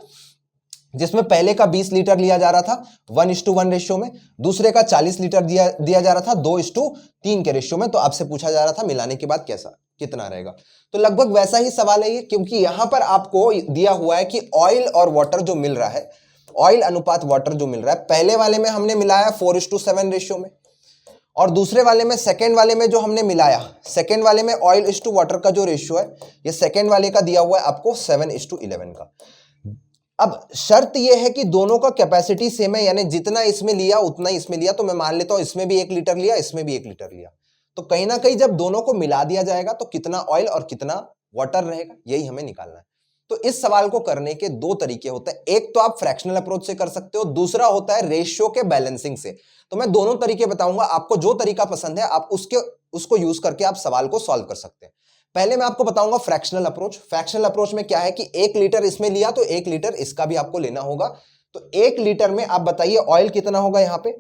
जिसमें पहले का 20 लीटर लिया जा रहा था 1:1 रेशियो में, दूसरे का 40 लीटर दिया जा रहा था 2:3 के रेशियो में। तो आपसे पूछा जा रहा था मिलाने के बाद कितना रहेगा। तो लगभग वैसा ही सवाल है ये, क्योंकि यहां पर आपको दिया हुआ है कि ऑयल और वाटर जो मिल रहा है, ऑयल अनुपात वाटर जो मिल रहा है, पहले वाले में हमने मिलाया 4:7 रेशियो में, और दूसरे वाले में, सेकेंड वाले में जो हमने मिलाया, सेकेंड वाले में ऑयल इज टू वाटर का जो रेशियो है, ये सेकेंड वाले का दिया हुआ है आपको 7:11 का। अब शर्त यह है कि दोनों का कैपेसिटी सेम है, यानी जितना इसमें लिया उतना ही इसमें लिया। तो मैं मान लेता हूं इसमें भी 1 लीटर लिया, इसमें भी 1 लीटर लिया, तो कहीं ना कहीं जब दोनों को मिला दिया जाएगा तो कितना ऑयल और कितना वाटर रहेगा, यही हमें निकालना है। तो इस सवाल को करने के दो तरीके होते हैं, एक तो आप फ्रैक्शनल अप्रोच से कर सकते हो, दूसरा होता है रेशियो के बैलेंसिंग से। तो मैं दोनों तरीके बताऊंगा, आपको जो तरीका पसंद है आप उसको यूज करके आप सवाल को सॉल्व कर सकते हैं। पहले मैं आपको बताऊंगा फ्रैक्शनल अप्रोच। फ्रैक्शनल अप्रोच में क्या है कि 1 लीटर इसमें लिया तो 1 लीटर इसका भी आपको लेना होगा। तो 1 लीटर में आप बताइए ऑयल कितना होगा। यहां पे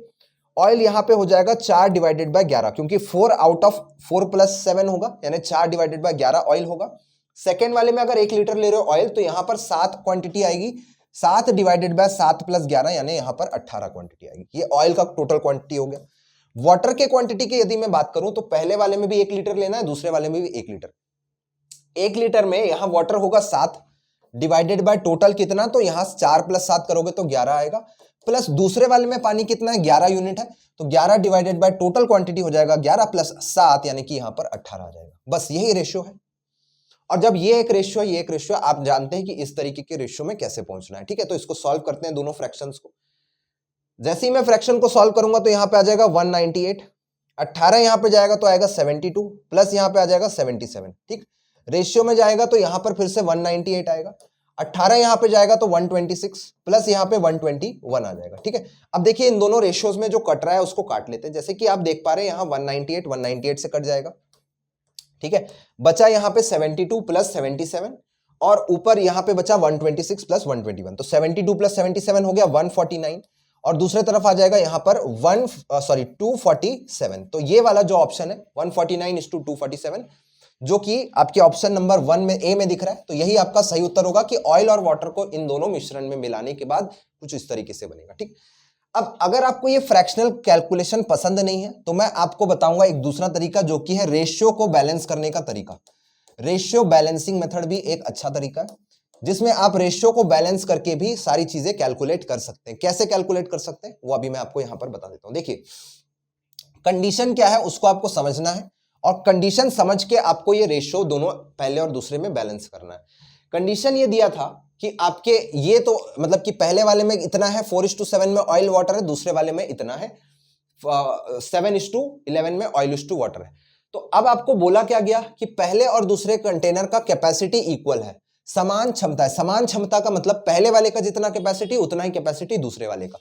ऑयल यहां पे हो जाएगा 4/11, क्योंकि 4 आउट ऑफ 4 + 7 होगा, यानी 4/11 ऑयल होगा। सेकेंड वाले में अगर 1 लीटर ले रहे हो ऑयल तो यहां पर 7 क्वांटिटी आएगी, 7/7 + 11, यानी यहां पर 18 क्वांटिटी आएगी। ये ऑयल का टोटल क्वांटिटी हो गया। वाटर के क्वांटिटी की यदि मैं बात करूं तो पहले वाले में भी 1 लीटर लेना है, दूसरे वाले में भी 1 लीटर। 1 लीटर में यहां वाटर होगा 7 डिवाइडेड बाय टोटल कितना, तो यहां 4 + 7 करोगे तो 11 आएगा, प्लस दूसरे वाले में पानी कितना है 11 यूनिट है, तो 11 डिवाइडेड बाय टोटल क्वांटिटी हो जाएगा 11 + 7, यानी कि यहां पर 18 आ जाएगा। बस यही रेशियो है। और जब ये एक रेशियो है, ये एक रेशियो, आप जानते हैं कि इस तरीके के रेशियो में कैसे पहुंचना है। ठीक है, तो इसको सॉल्व करते हैं दोनों फ्रैक्शंस को। जैसे ही मैं फ्रैक्शन को सॉल्व करूंगा तो यहां पे आ जाएगा 198, 18 यहां पे जाएगा तो आएगा 72, प्लस यहां पे आ जाएगा 77। ठीक, रेशियो में जाएगा तो यहां पर फिर से 198 आएगा, 18 यहां पे जाएगा तो 126, प्लस यहां पे 121 आ जाएगा। ठीक है, अब देखिए इन दोनों रेशियोज में जो कट रहा है उसको काट लेते हैं। जैसे कि आप देख पा रहे हैं यहां 198 से कट जाएगा। ठीक है, बचा यहां पे 72 + 77, और ऊपर यहां पे बचा 126 + 121, तो 72 + 77 हो गया 149, और दूसरे तरफ आ जाएगा यहां पर 247। तो ये वाला जो ऑप्शन है 149:247, जो कि आपके ऑप्शन नंबर 1 में ए में दिख रहा है, तो यही आपका सही उत्तर होगा कि ऑयल और वाटर को इन दोनों मिश्रण में मिलाने के बाद कुछ इस तरीके से बनेगा। ठीक, अब अगर आपको ये फ्रैक्शनल कैलकुलेशन पसंद नहीं है तो मैं आपको बताऊंगा एक दूसरा तरीका, जो कि है रेशियो को बैलेंस करने का तरीका। रेशियो बैलेंसिंग मेथड भी एक अच्छा तरीका है, जिसमें आप रेशियो को बैलेंस करके भी सारी चीजें कैलकुलेट कर सकते हैं। कैसे कैलकुलेट कर सकते हैं वो अभी मैं आपको यहां पर बता देता हूं। देखिए, कंडीशन क्या है उसको आपको समझना है, और कंडीशन समझ के आपको ये रेशियो दोनों पहले और दूसरे में बैलेंस करना है। कंडीशन ये दिया था कि आपके ये तो मतलब कि पहले वाले में इतना है 4:7 में ऑयल वाटर है, दूसरे वाले में इतना है 7:11 में ऑयल टू वाटर है। तो अब आपको बोला क्या गया कि पहले और दूसरे कंटेनर का कैपेसिटी इक्वल है, समान क्षमता है। समान क्षमता का मतलब पहले वाले का जितना कैपेसिटी उतना ही कैपेसिटी दूसरे वाले का।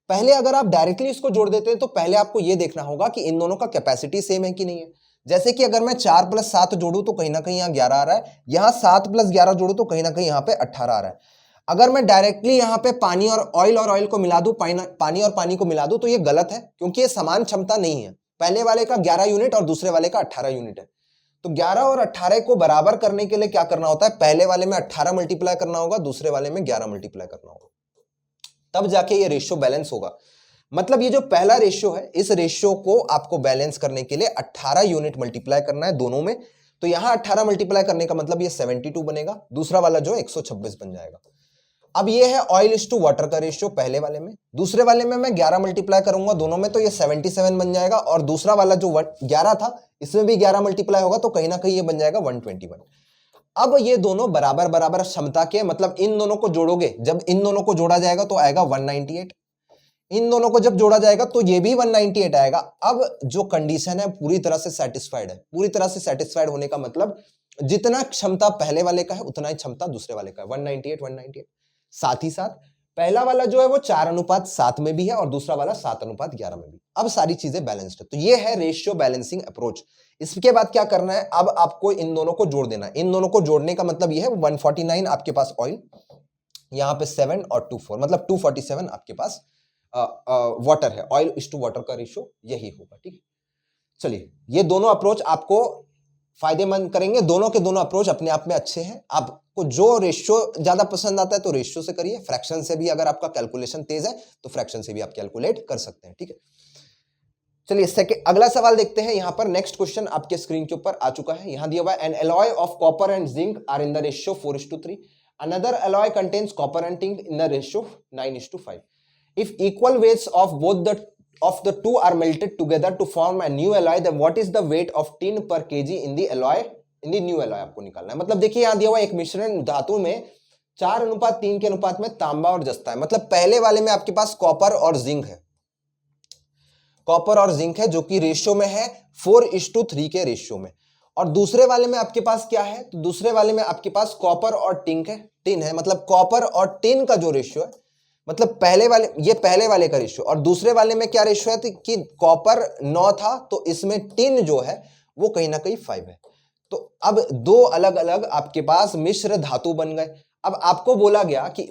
पहले अगर आप डायरेक्टली इसको जोड़ देते हैं तो पहले आपको यह देखना होगा कि इन दोनों का कैपेसिटी सेम है कि नहीं है। जैसे कि अगर मैं 4 + 7 जोड़ू तो कहीं ना कहीं यहाँ 11 आ रहा है, यहाँ 7 + 11 जोड़ू तो कहीं ना कहीं यहाँ पे 18 आ रहा है। अगर मैं डायरेक्टली यहाँ पे पानी और ऑयल को मिला दूं, पानी और पानी को मिला दूं तो ये गलत है, क्योंकि ये समान क्षमता नहीं है। पहले वाले का 11 यूनिट और दूसरे वाले का 18 यूनिट है। तो 11 और 18 को बराबर करने के लिए क्या करना होता है, पहले वाले में 18 मल्टीप्लाई करना होगा, दूसरे वाले में 11 मल्टीप्लाई करना होगा, तब जाके ये रेशियो बैलेंस होगा। मतलब ये जो पहला रेशियो है, इस रेशियो को आपको बैलेंस करने के लिए 18 यूनिट मल्टीप्लाई करना है दोनों में। तो यहां 18 मल्टीप्लाई करने का मतलब ये 72 बनेगा, दूसरा वाला जो 126 बन जाएगा। अब ये है ऑयल टू वाटर का रेशियो पहले वाले में, दूसरे वाले में मैं 11 मल्टीप्लाई करूंगा दोनों में तो ये 77 बन जाएगा, और दूसरा वाला जो 11 था इसमें भी 11 मल्टीप्लाई होगा तो कहीं ना कहीं ये बन जाएगा 121। अब ये दोनों बराबर बराबर क्षमता के, मतलब इन दोनों को जोड़ोगे, जब इन दोनों को जोड़ा जाएगा तो आएगा 198, इन दोनों को जब जोड़ा जाएगा तो ये भी 198 आएगा। अब जो कंडीशन है पूरी तरह से सेटिस्फाइड है। पूरी तरह से सेटिस्फाइड होने का मतलब जितना क्षमता पहले वाले का है उतना ही क्षमता दूसरे वाले का है, 198। साथ ही साथ पहला वाला जो है वो 4:7 में भी है और दूसरा वाला 7:11 में भी। अब सारी चीजें बैलेंस्ड है। तो ये है रेशियो बैलेंसिंग अप्रोच। इसके बाद क्या करना है, अब आपको इन दोनों को जोड़ देना है। इन दोनों को जोड़ने का मतलब ये है 149 आपके पास ऑयल, यहाँ पे 7 और 2 4, मतलब 247 आपके पास वाटर है। ऑयल टू वाटर का रेशियो यही होगा, ठीक है। चलिए, ये दोनों अप्रोच आपको फायदेमंद करेंगे। दोनों के दोनों अप्रोच अपने आप में अच्छे हैं। आपको जो रेशियो ज्यादा पसंद आता है तो रेशियो से करिए, फ्रैक्शन से भी अगर आपका कैलकुलेशन तेज है तो फ्रैक्शन से भी आप कैलकुलेट कर सकते हैं, ठीक है। चलिए सेकंड अगला सवाल देखते हैं। यहां पर नेक्स्ट क्वेश्चन आपके स्क्रीन के ऊपर आ चुका है। यहां दिया हुआ है, an alloy of copper and zinc are in the ratio 4:3, another alloy contains copper and zinc in the ratio 9:5। If equal weights of both the two are melted together to form a new alloy, then what is the weight of tin per kg in the alloy, in the new alloy आपको निकालना है। मतलब देखिए यहां दिया हुआ एक मिश्रण धातु में 4:3 के अनुपात में तांबा और जस्ता है। मतलब पहले वाले में आपके पास कॉपर और जिंक है, कॉपर और जिंक है जो कि रेशियो में है 4:3 के रेशियो में। और दूसरे वाले में आपके पास क्या है, तो दूसरे वाले में आपके पास कॉपर और टिन है। मतलब कॉपर और टिन का जो रेशियो है, मतलब पहले वाले, ये पहले वाले का रेशियो, और दूसरे वाले में क्या रेशियो है कि कॉपर 9 था तो इसमें टिन जो है वो कहीं ना कहीं 5 है। तो अब दो अलग अलग आपके पास मिश्र धातु बन गए। अब आपको बोला गया कि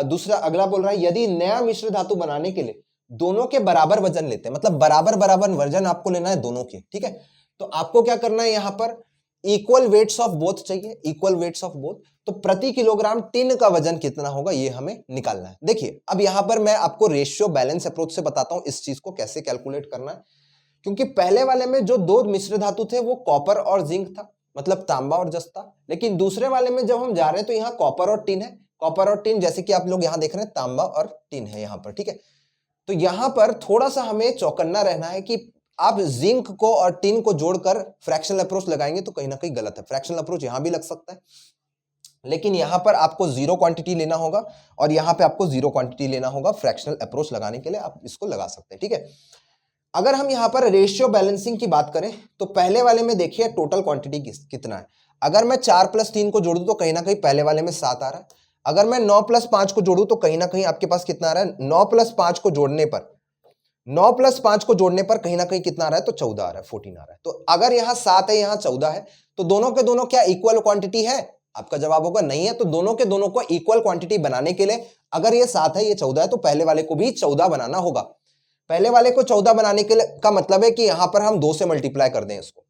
दूसरा अगला बोल रहा है, यदि नया मिश्र धातु बनाने के लिए दोनों के बराबर वजन लेते हैं, मतलब बराबर बराबर वजन आपको लेना है दोनों के, ठीक है। तो आपको क्या करना है, यहां पर इक्वल वेट्स ऑफ बोथ चाहिए, इक्वल वेट्स ऑफ बोथ। तो प्रति किलोग्राम टिन का वजन कितना होगा ये हमें निकालना है। देखिए अब यहां पर मैं आपको रेशियो बैलेंस अप्रोच से बताता हूं इस चीज को कैसे कैलकुलेट करना है। क्योंकि पहले वाले में जो दो मिश्र धातु थे वो कॉपर और जिंक था, मतलब तांबा और जस्ता। लेकिन दूसरे वाले में जब हम जा रहे हैं तो यहाँ कॉपर और टिन है, कॉपर और टिन, जैसे कि आप लोग यहाँ देख रहे हैं तांबा और टिन है यहाँ पर, ठीक है। तो यहां पर थोड़ा सा हमें चौकन्ना रहना है कि आप जिंक को और टिन को जोड़कर फ्रैक्शनल अप्रोच लगाएंगे तो कहीं ना कहीं गलत है। फ्रैक्शनल अप्रोच यहां भी लग सकता है, लेकिन यहां पर आपको जीरो क्वांटिटी लेना होगा और यहां पे आपको जीरो क्वांटिटी लेना होगा। फ्रैक्शनल अप्रोच लगाने के लिए आप इसको लगा सकते हैं, ठीक है। अगर हम यहां पर रेशियो बैलेंसिंग की बात करें तो पहले वाले में देखिए टोटल क्वांटिटी कितना है। अगर मैं 4 + 3 को जोड़ू तो कहीं ना कहीं पहले वाले में 7 आ रहा है। अगर मैं 9 + 5 को जोड़ू तो कहीं ना कहीं आपके पास कितना आ रहा है, 9 + 5 को जोड़ने पर, 9 + 5 को जोड़ने पर कहीं ना कहीं कितना आ रहा है, तो 14 आ रहा है, 14 आ रहा है। तो अगर यहाँ 7 है यहाँ 14 है तो दोनों के दोनों क्या इक्वल क्वांटिटी है? आपका जवाब होगा नहीं है। तो दोनों के दोनों को इक्वल क्वांटिटी बनाने के लिए, अगर ये 7 है ये 14 है, तो पहले वाले को भी 14 बनाना होगा। पहले वाले को 14 बनाने के लिए का मतलब है कि यहां पर हम 2 से मल्टीप्लाई कर दें इसको।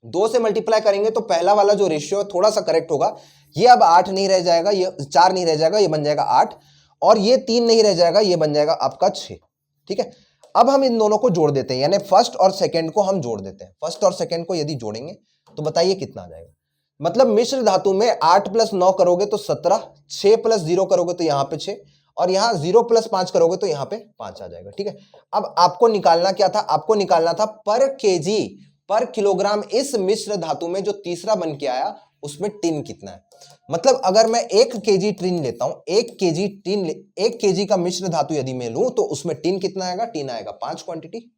2 से मल्टीप्लाई करेंगे तो पहला वाला जो रेशियो है थोड़ा सा करेक्ट होगा। ये अब 8 नहीं रह जाएगा, ये 4 नहीं रह जाएगा, ये बन जाएगा 8, और ये 3 नहीं रह जाएगा, ये बन जाएगा आपका 6, ठीक है। अब हम इन दोनों को जोड़ देते हैं, यानी फर्स्ट और सेकंड को हम जोड़ देते हैं। फर्स्ट और सेकंड को यदि जोड़ेंगे तो बताइए कितना आ जाएगा। मतलब मिश्र धातु में 8 + 9 करोगे तो 17, 6 + 0 करोगे तो यहाँ पे 6, और यहाँ 0 + 5 करोगे तो यहाँ पे 5 आ जाएगा, ठीक है। अब आपको निकालना क्या था, आपको निकालना था पर केजी, पर किलोग्राम इस मिश्र धातु में जो तीसरा बन के आया उसमें टिन कितना है। मतलब अगर मैं 1 केजी टिन लेता हूं, 1 केजी का मिश्र धातु यदि मैं लूं तो उसमें टिन कितना आएगा, टिन आएगा 5 क्वांटिटी,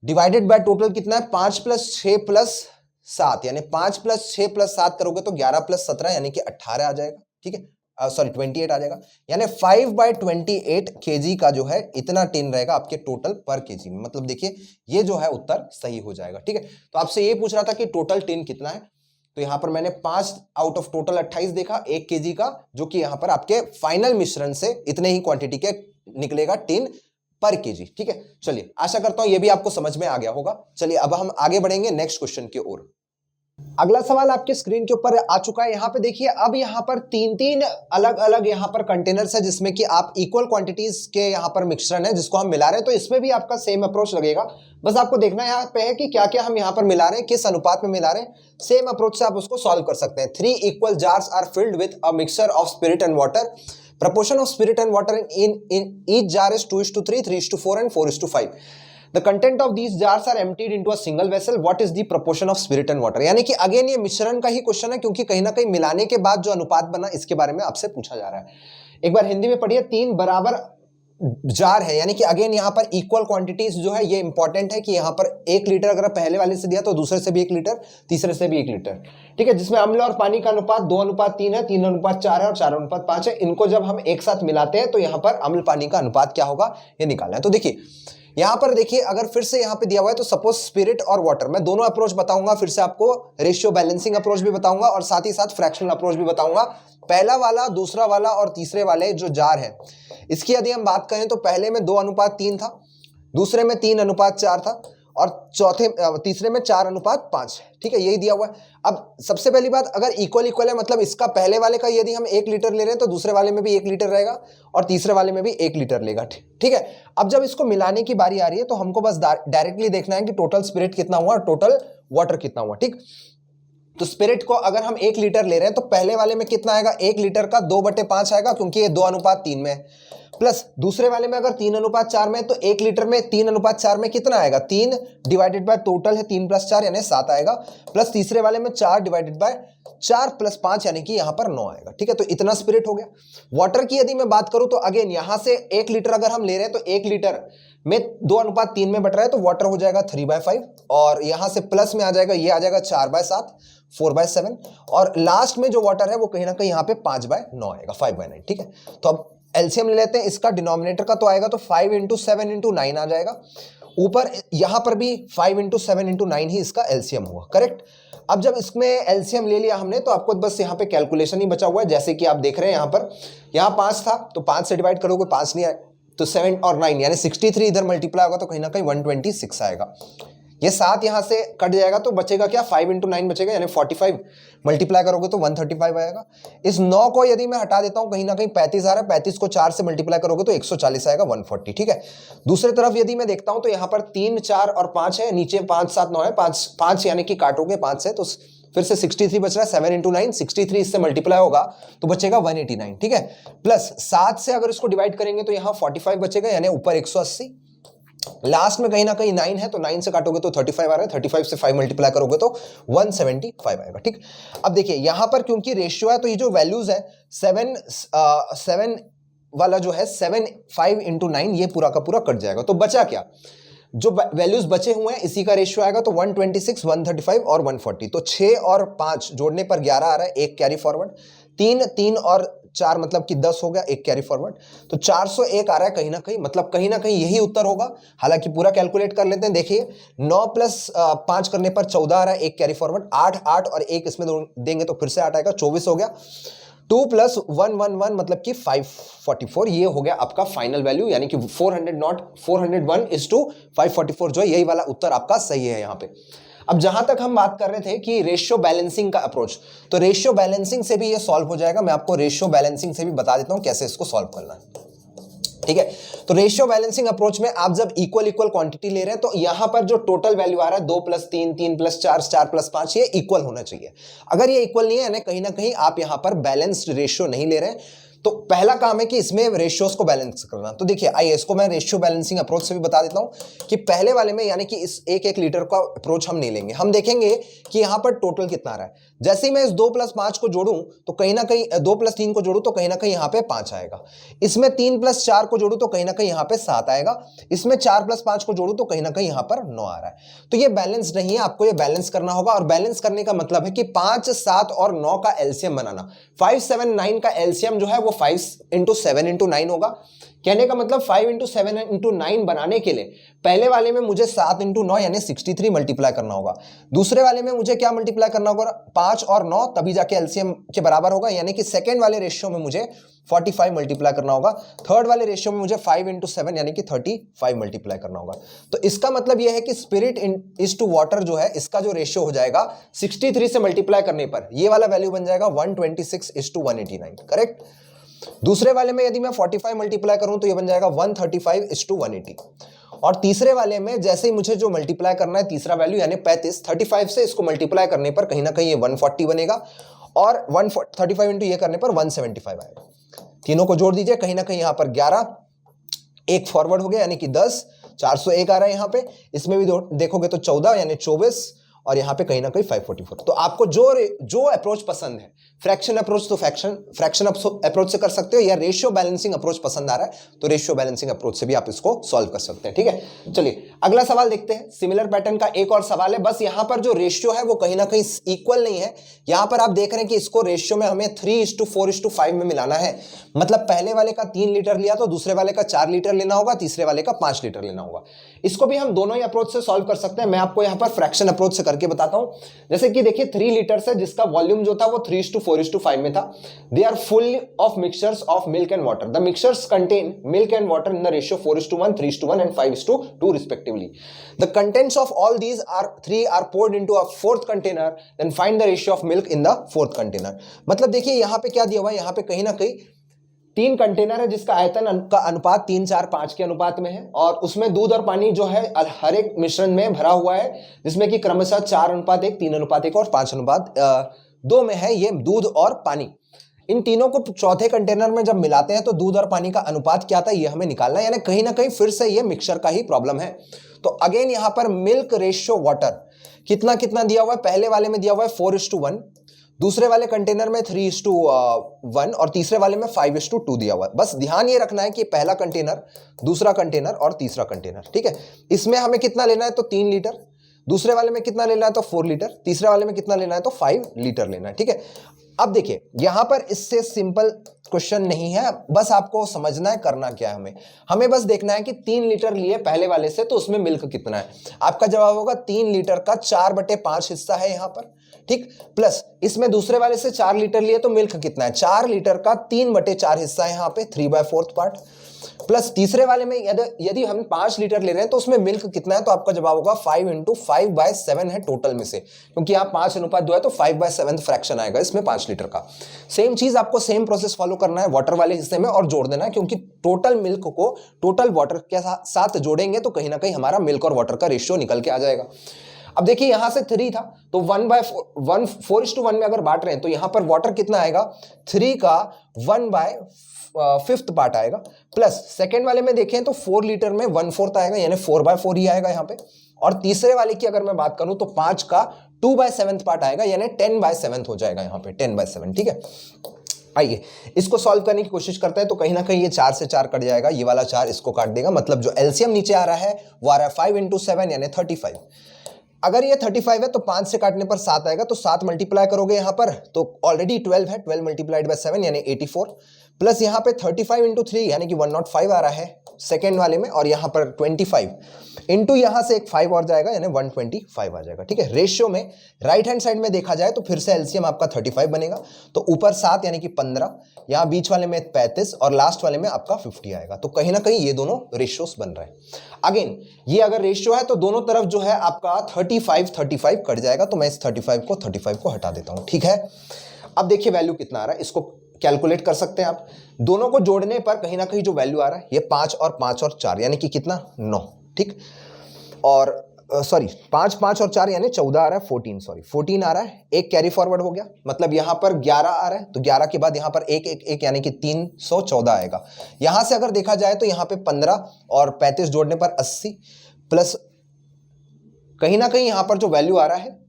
डिवाइडेड बाय टोटल कितना है 5 + 6 + 7, यानी 5 + 6 + 7 करोगे तो 11 + 17 यानी कि 18 आ जाएगा। ठीक है, सॉरी 28 आ जाएगा, यानी 5/28 केजी का जो है इतना टिन रहेगा आपके टोटल पर केजी में। मतलब देखिए ये जो है उत्तर सही हो जाएगा। ठीक है, तो आपसे ये पूछ रहा था कि टोटल टिन कितना है, तो यहां पर मैंने 5 आउट ऑफ टोटल 28 देखा 1 केजी का, जो कि यहां पर आपके फाइनल मिश्रण से इतने ही क्वांटिटी के निकलेगा टिन पर केजी। ठीक है, चलिए आशा करता हूं ये भी आपको समझ में आ गया होगा। चलिए अब हम आगे बढ़ेंगे नेक्स्ट क्वेश्चन की ओर। अगला सवाल आपके स्क्रीन के ऊपर आ चुका है। यहां पे देखिए अब यहां पर तीन अलग अलग यहां पर कंटेनर्स है जिसमें कि आप इक्वल क्वांटिटीज के यहां पर मिश्रण है जिसको हम मिला रहे हैं। तो इसमें भी आपका सेम अप्रोच लगेगा, बस आपको देखना यहाँ पे है कि क्या क्या हम यहां पर मिला रहे हैं, किस अनुपात में मिला रहे हैं। सेम अप्रोच से आप उसको सॉल्व कर सकते हैं। 3 equal jars are filled with a mixture of spirit and water. Proportion of spirit and water in each jar is 2:3, 3:4 and 4:5. The content of these jars are emptied into a single vessel. What is the proportion of spirit and water? यानी कि again ये मिश्रण का ही question है, क्योंकि कहीं ना कहीं मिलाने के बाद जो अनुपात बना इसके बारे में आपसे पूछा जा रहा है। एक बार हिंदी में पढ़िए, 3 बराबर जार है, यानी कि अगेन यहाँ पर इक्वल क्वांटिटीज जो है ये इंपॉर्टेंट है कि यहाँ पर 1 लीटर अगर पहले वाले से दिया तो दूसरे से भी 1 लीटर, तीसरे से भी 1 लीटर। ठीक है, जिसमें अम्ल और पानी का अनुपात 2:3 है, 3:4 है और 4:5 है। इनको जब हम एक साथ मिलाते हैं तो यहाँ पर अम्ल पानी का अनुपात क्या होगा ये निकालना है। तो देखिए यहाँ पर देखिए, अगर फिर से यहाँ पे दिया हुआ है तो सपोज स्पिरिट और वाटर, मैं दोनों अप्रोच बताऊंगा, फिर से आपको रेशियो बैलेंसिंग अप्रोच भी बताऊंगा और साथ ही साथ फ्रैक्शनल अप्रोच भी बताऊंगा। पहला वाला, दूसरा वाला और तीसरे वाले जो जार है इसकी यदि हम बात करें तो पहले में 2:3 था, दूसरे में 3:4 था और तीसरे में 4:5 है। ठीक है, यही दिया हुआ है। अब सबसे पहली बात, अगर इक्वल है मतलब इसका पहले वाले का यदि हम 1 लीटर ले रहे हैं तो दूसरे वाले में भी 1 लीटर रहेगा और तीसरे वाले में भी 1 लीटर लेगा। ठीक है, अब जब इसको मिलाने की बारी आ रही है तो हमको बस डायरेक्टली देखना है कि टोटल स्पिरिट कितना हुआ और टोटल वाटर कितना हुआ। ठीक, तो स्पिरिट को अगर हम 1 लीटर ले रहे हैं तो पहले वाले में कितना आएगा, 1 लीटर का 2/5 आएगा, क्योंकि ये 2:3 में है। प्लस दूसरे वाले में अगर 3:4 में तो 1 लीटर में 3:4 में कितना आएगा, 3 डिवाइडेड बाय टोटल है 3 + 4 यानी 7 आएगा। प्लस तीसरे वाले में 4 डिवाइडेड बाय 4 + 5 यानी कि यहां पर 9 आएगा। ठीक है, तो इतना स्पिरिट हो गया। वाटर की यदि मैं बात करूं तो अगेन यहां से 1 लीटर अगर हम ले रहे हैं तो 1 लीटर में 2:3 में बट रहा है तो वाटर हो जाएगा 3/5 और यहां से प्लस में आ जाएगा, ये आ जाएगा 4/7, 4/7 और लास्ट में जो वाटर है वो कहीं ना कहीं यहाँ पे 5/9 आएगा, 5/9। ठीक है, तो अब एलसीएम ले लेते हैं इसका, डिनोमिनेटर का तो आएगा तो 5 × 7 × 9 आ जाएगा, ऊपर यहां पर भी 5 × 7 × 9 ही इसका एलसीएम होगा। करेक्ट, अब जब इसमें एलसीएम ले लिया हमने तो आपको बस यहाँ पे कैलकुलेशन ही बचा हुआ है। जैसे कि आप देख रहे हैं यहाँ पर, यहाँ 5 था तो 5 से डिवाइड करोगे 5 नहीं आए तो 7 और 9 यानी 63 इधर मल्टीप्लाई होगा तो कहीं ना कहीं 126 आएगा। ये 7 यहां से कट जाएगा तो बचेगा क्या, 5 × 9 बचेगा यानी 45, मल्टीप्लाई करोगे तो 135 आएगा। इस 9 को यदि मैं हटा देता हूं कहीं ना कहीं 35 आ रहा है, 35 को 4 से मल्टीप्लाई करोगे तो 140 आएगा, 140। ठीक है, दूसरी तरफ यदि मैं देखता हूं तो यहाँ पर 3, 4 और 5 है, नीचे 5, 7, 9 है, 5 यानी कि काटोगे 5 से तो फिर से 63 बच रहा है, 7 × 9, 63 इससे मल्टीप्लाई होगा तो बचेगा 189। ठीक है, प्लस 7 से अगर इसको डिवाइड करेंगे तो यहाँ 45 बचेगा यानी ऊपर 180, लास्ट में कहीं ना कहीं 9 है तो 9 से काटोगे तो 35 आ रहा है, 35 से 5 मल्टीप्लाई करोगे तो 175 आएगा। ठीक, अब देखिए यहां पर क्योंकि रेशियो है तो ये जो वैल्यूज है 7 वाला जो है 7, 5 × 9 ये पूरा का पूरा कट जाएगा। तो बचा क्या, जो वैल्यूज बचे हुए हैं इसी का रेशियो आएगा तो 126, 135 और 140। तो 6 और 5 जोड़ने पर 11 आ रहा है, एक कैरी फॉरवर्ड, 3 और 4 मतलब कि 10 हो गया, एक कैरी फॉरवर्ड, तो 401 आ रहा है कहीं ना कहीं, मतलब कहीं ना कहीं यही उत्तर होगा। हालांकि पूरा कैलकुलेट कर लेते हैं, देखिए 9 + 5 करने पर 14 आ रहा है, एक कैरी फॉरवर्ड, 8 और 1 इसमें देंगे तो फिर से 8 आएगा, 24 हो गया। 2 + 111 मतलब कि 544, ये हो गया आपका फाइनल वैल्यू, यानी कि 401:544 जो है यही वाला उत्तर आपका सही है यहाँ पे। अब जहां तक हम बात कर रहे थे कि रेशियो बैलेंसिंग का अप्रोच, तो रेशियो बैलेंसिंग से भी ये सॉल्व हो जाएगा। मैं आपको रेशियो बैलेंसिंग से भी बता देता हूं कैसे इसको सॉल्व करना है। ठीक है, तो रेशियो बैलेंसिंग अप्रोच में आप जब इक्वल क्वांटिटी ले रहे हैं तो यहां पर जो टोटल वैल्यू आ रहा है 2 + 3, 3 + 4, 4 + 5 ये इक्वल होना चाहिए। अगर ये इक्वल नहीं है यानी कहीं ना कहीं आप यहां पर बैलेंस्ड रेशियो नहीं ले रहे हैं तो पहला काम है कि इसमें रेशियोज को बैलेंस करना। तो देखिए आइए इसको मैं रेशियो बैलेंसिंग अप्रोच से भी बता देता हूं कि पहले वाले में यानी कि इस एक एक लीटर का अप्रोच हम नहीं लेंगे, हम देखेंगे कि यहां पर टोटल कितना आ रहा है। जैसे ही मैं इस 2+5 को जोड़ूं तो कहीं ना कहीं 2+3 को जोड़ूं तो कहीं ना कहीं यहां पे 5 आएगा, इसमें 3+4 को जोड़ूं तो कहीं ना कहीं यहां पे 7 आएगा, इसमें 4+5 को जोड़ूं तो कहीं ना कहीं यहां पर 9 आ रहा है। तो ये बैलेंस नहीं है, आपको ये बैलेंस करना होगा। और बैलेंस करने का मतलब है कि 5, 7 और 9 का एलसीएम बनाना। 5, 7, 9 का एलसीएम जो है वो 5 × 7 × 9 होगा। कहने का मतलब 5 × 7 × 9 बनाने के लिए पहले वाले में मुझे 7 × 9 यानी 63 मल्टीप्लाई करना होगा, दूसरे वाले में मुझे क्या मल्टीप्लाई करना होगा 5 और 9, तभी जाके एलसीएम के बराबर होगा, यानी कि सेकेंड वाले रेशियो में मुझे 45 मल्टीप्लाई करना होगा, थर्ड वाले रेशियो में मुझे 5 × 7 यानी कि 35 मल्टीप्लाई करना होगा। तो इसका मतलब यह है कि स्पिरिट इज टू वाटर जो है इसका जो रेशियो हो जाएगा 63 से मल्टीप्लाई करने पर ये वाला वैल्यू बन जाएगा 126:189, करेक्ट। दूसरे वाले में यदि मैं 45 मल्टीप्लाई करूं तो ये बन जाएगा 135:180। और तीसरे वाले में जैसे ही मुझे जो मल्टीप्लाई करना है तीसरा वैल्यू यानी 35 से इसको मल्टीप्लाई करने पर कहीं ना कहीं ये 140 बनेगा, और 135 इंटू ये करने पर 175 आएगा। तीनों को जोड़ दीजिए, कहीं ना कहीं यहां पर 11, एक फॉरवर्ड हो गया यानी कि 10, 401 आ रहा है यहाँ पे। इसमें भी देखोगे तो 14 यानी 24, और यहाँ पे कहीं ना कहीं 544। तो आपको जो अप्रोच पसंद है, फ्रैक्शन अप्रोच तो फ्रैक्शन अप्रोच से कर सकते हो, या रेशियो बैलेंसिंग अप्रोच पसंद आ रहा है तो रेशियो बैलेंसिंग अप्रोच से भी आप इसको सॉल्व कर सकते हैं, ठीक है। चलिए अगला सवाल देखते हैं। सिमिलर पैटर्न का एक और सवाल है, बस यहां पर जो रेशियो है वो कहीं ना कहीं इक्वल नहीं है। यहां पर आप देख रहे हैं कि इसको रेशियो में हमें 3:4:5 में मिलाना है। मतलब पहले वाले का 3 लीटर लिया तो दूसरे वाले का 4 लीटर लेना होगा, तीसरे वाले का 5 लीटर लेना होगा। इसको भी हम दोनों ही अप्रोच से सॉल्व कर सकते हैं। मैं आपको यहां पर फ्रैक्शन अप्रोच से करके बताता हूं। जैसे कि देखिए 3 लीटर है जिसका वॉल्यूम जो था वो 3:4:5 में था। They are full of mixtures of milk and water. The mixtures contain milk and water in the ratio 4:1, 3:1 and 5:2 respectively. The contents of all these are poured into a fourth container, then find the ratio of milk in the fourth container. मतलब देखिए यहां पे क्या दिया हुआ है, यहां पे कहीं ना कहीं 3 कंटेनर है जिसका आयतन का अनुपात 3, 4, 5 के अनुपात में है, और उसमें दूध और पानी जो है हर एक मिश्रण में भरा हुआ है, जिसमें कि क्रमशः 4:1, 3:1 और 5:2 में है ये दूध और पानी। इन तीनों को चौथे कंटेनर में जब मिलाते हैं तो दूध और पानी का अनुपात क्या था ये हमें निकालना है, यानी कहीं ना कहीं फिर से ये मिक्सचर का ही प्रॉब्लम है। तो अगेन यहां पर मिल्क रेशियो वाटर कितना कितना दिया हुआ है, पहले वाले में दिया हुआ है 4:1, दूसरे वाले कंटेनर में 3:1 और तीसरे वाले में 5:2 दिया हुआ है। बस ध्यान ये रखना है कि पहला कंटेनर, दूसरा कंटेनर और तीसरा कंटेनर, ठीक है। इसमें हमें कितना लेना है तो 3 लीटर, दूसरे वाले में कितना लेना है तो 4 लीटर, तीसरे वाले में कितना लेना है तो 5 लीटर लेना है, ठीक है। अब देखिए यहां पर इससे सिंपल क्वेश्चन नहीं है, बस आपको समझना है करना क्या है। हमें बस देखना है कि 3 लीटर लिए पहले वाले से तो उसमें मिल्क कितना है। आपका जवाब होगा 3 लीटर का 4/5 हिस्सा है यहां पर, ठीक, प्लस इसमें दूसरे वाले से 4 लीटर लिए तो मिल्क कितना है, 4 लीटर का 3/4 हिस्सा है यहां पे, 3/4 पार्ट, प्लस तीसरे वाले में यदि हम 5 लीटर ले रहे हैं तो उसमें मिल्क कितना है, तो आपका जवाब होगा 5 × 5/7 है टोटल में से, क्योंकि यहाँ 5:2 है तो 5/7 फ्रैक्शन आएगा इसमें 5 लीटर का। सेम चीज आपको सेम प्रोसेस फॉलो करना है वाटर वाले हिस्से में और जोड़ देना है, क्योंकि टोटल मिल्क को टोटल वाटर के साथ जोड़ेंगे तो कहीं ना कहीं हमारा मिल्क और वाटर का रेशियो निकल के आ जाएगा। अब देखिए यहां से 3 था तो 4:1 में अगर बांट रहे हैं तो यहां पर वाटर कितना आएगा, 3 का 1/5 पार्ट आएगा, प्लस सेकेंड वाले में देखें तो 4 लीटर में 1/4 आएगा, यानी 4/4 ही आएगा यहां पे। और तीसरे वाले की अगर मैं बात करूं तो 5 का 2/7 पार्ट आएगा, यानी 10/7 हो जाएगा यहां पे, 10/7, ठीक है। आइए इसको सॉल्व करने की कोशिश करते हैं। तो कहीं ना कहीं ये 4 से 4 कट जाएगा, ये वाला 4 इसको काट देगा, मतलब जो एलसीएम नीचे आ रहा है वो आ रहा है 5 × 7 यानी 35। अगर ये 35 है तो 5 से काटने पर 7 आएगा, तो 7 मल्टीप्लाई करोगे यहां पर तो ऑलरेडी 12 है, 12 मल्टीप्लाइड बाय 7 यानी 84, प्लस यहां पे 35 × 3 यानी कि 105 आ रहा है सेकेंड वाले में, और यहां पर 25 इंटू यहां से एक 5 और जाएगा यानी 125 आ जाएगा, ठीक है। रेशियो में राइट हैंड साइड में देखा जाए तो फिर से एलसीएम आपका 35 बनेगा, तो ऊपर 7 यानी कि 15, यहां बीच वाले में 35 और लास्ट वाले में आपका 50 आएगा। तो कहीं ना कहीं ये दोनों रेशियोस बन रहे हैं। अगेन ये अगर रेशियो है तो दोनों तरफ जो है आपका 35 कट जाएगा, तो मैं इस 35 को हटा देता हूं, ठीक है। अब देखिए वैल्यू कितना आ रहा है, इसको कैलकुलेट कर सकते हैं आप। दोनों को जोड़ने पर कहीं ना कहीं जो वैल्यू आ रहा है ये 5 और 5 और 4 यानी कि कितना 9, ठीक। और सॉरी 5 5 और 4 यानी 14 आ रहा है, 14 सॉरी 14 आ रहा है, एक कैरी फॉरवर्ड हो गया, मतलब यहां पर 11 आ रहा है, तो 11 के बाद यहां पर एक एक एक यानी कि 314 आएगा। यहां से अगर देखा जाए तो यहां पे 15 और 35 जोड़ने पर 80 प्लस कहीं ना कहीं यहां पर जो वैल्यू आ रहा है,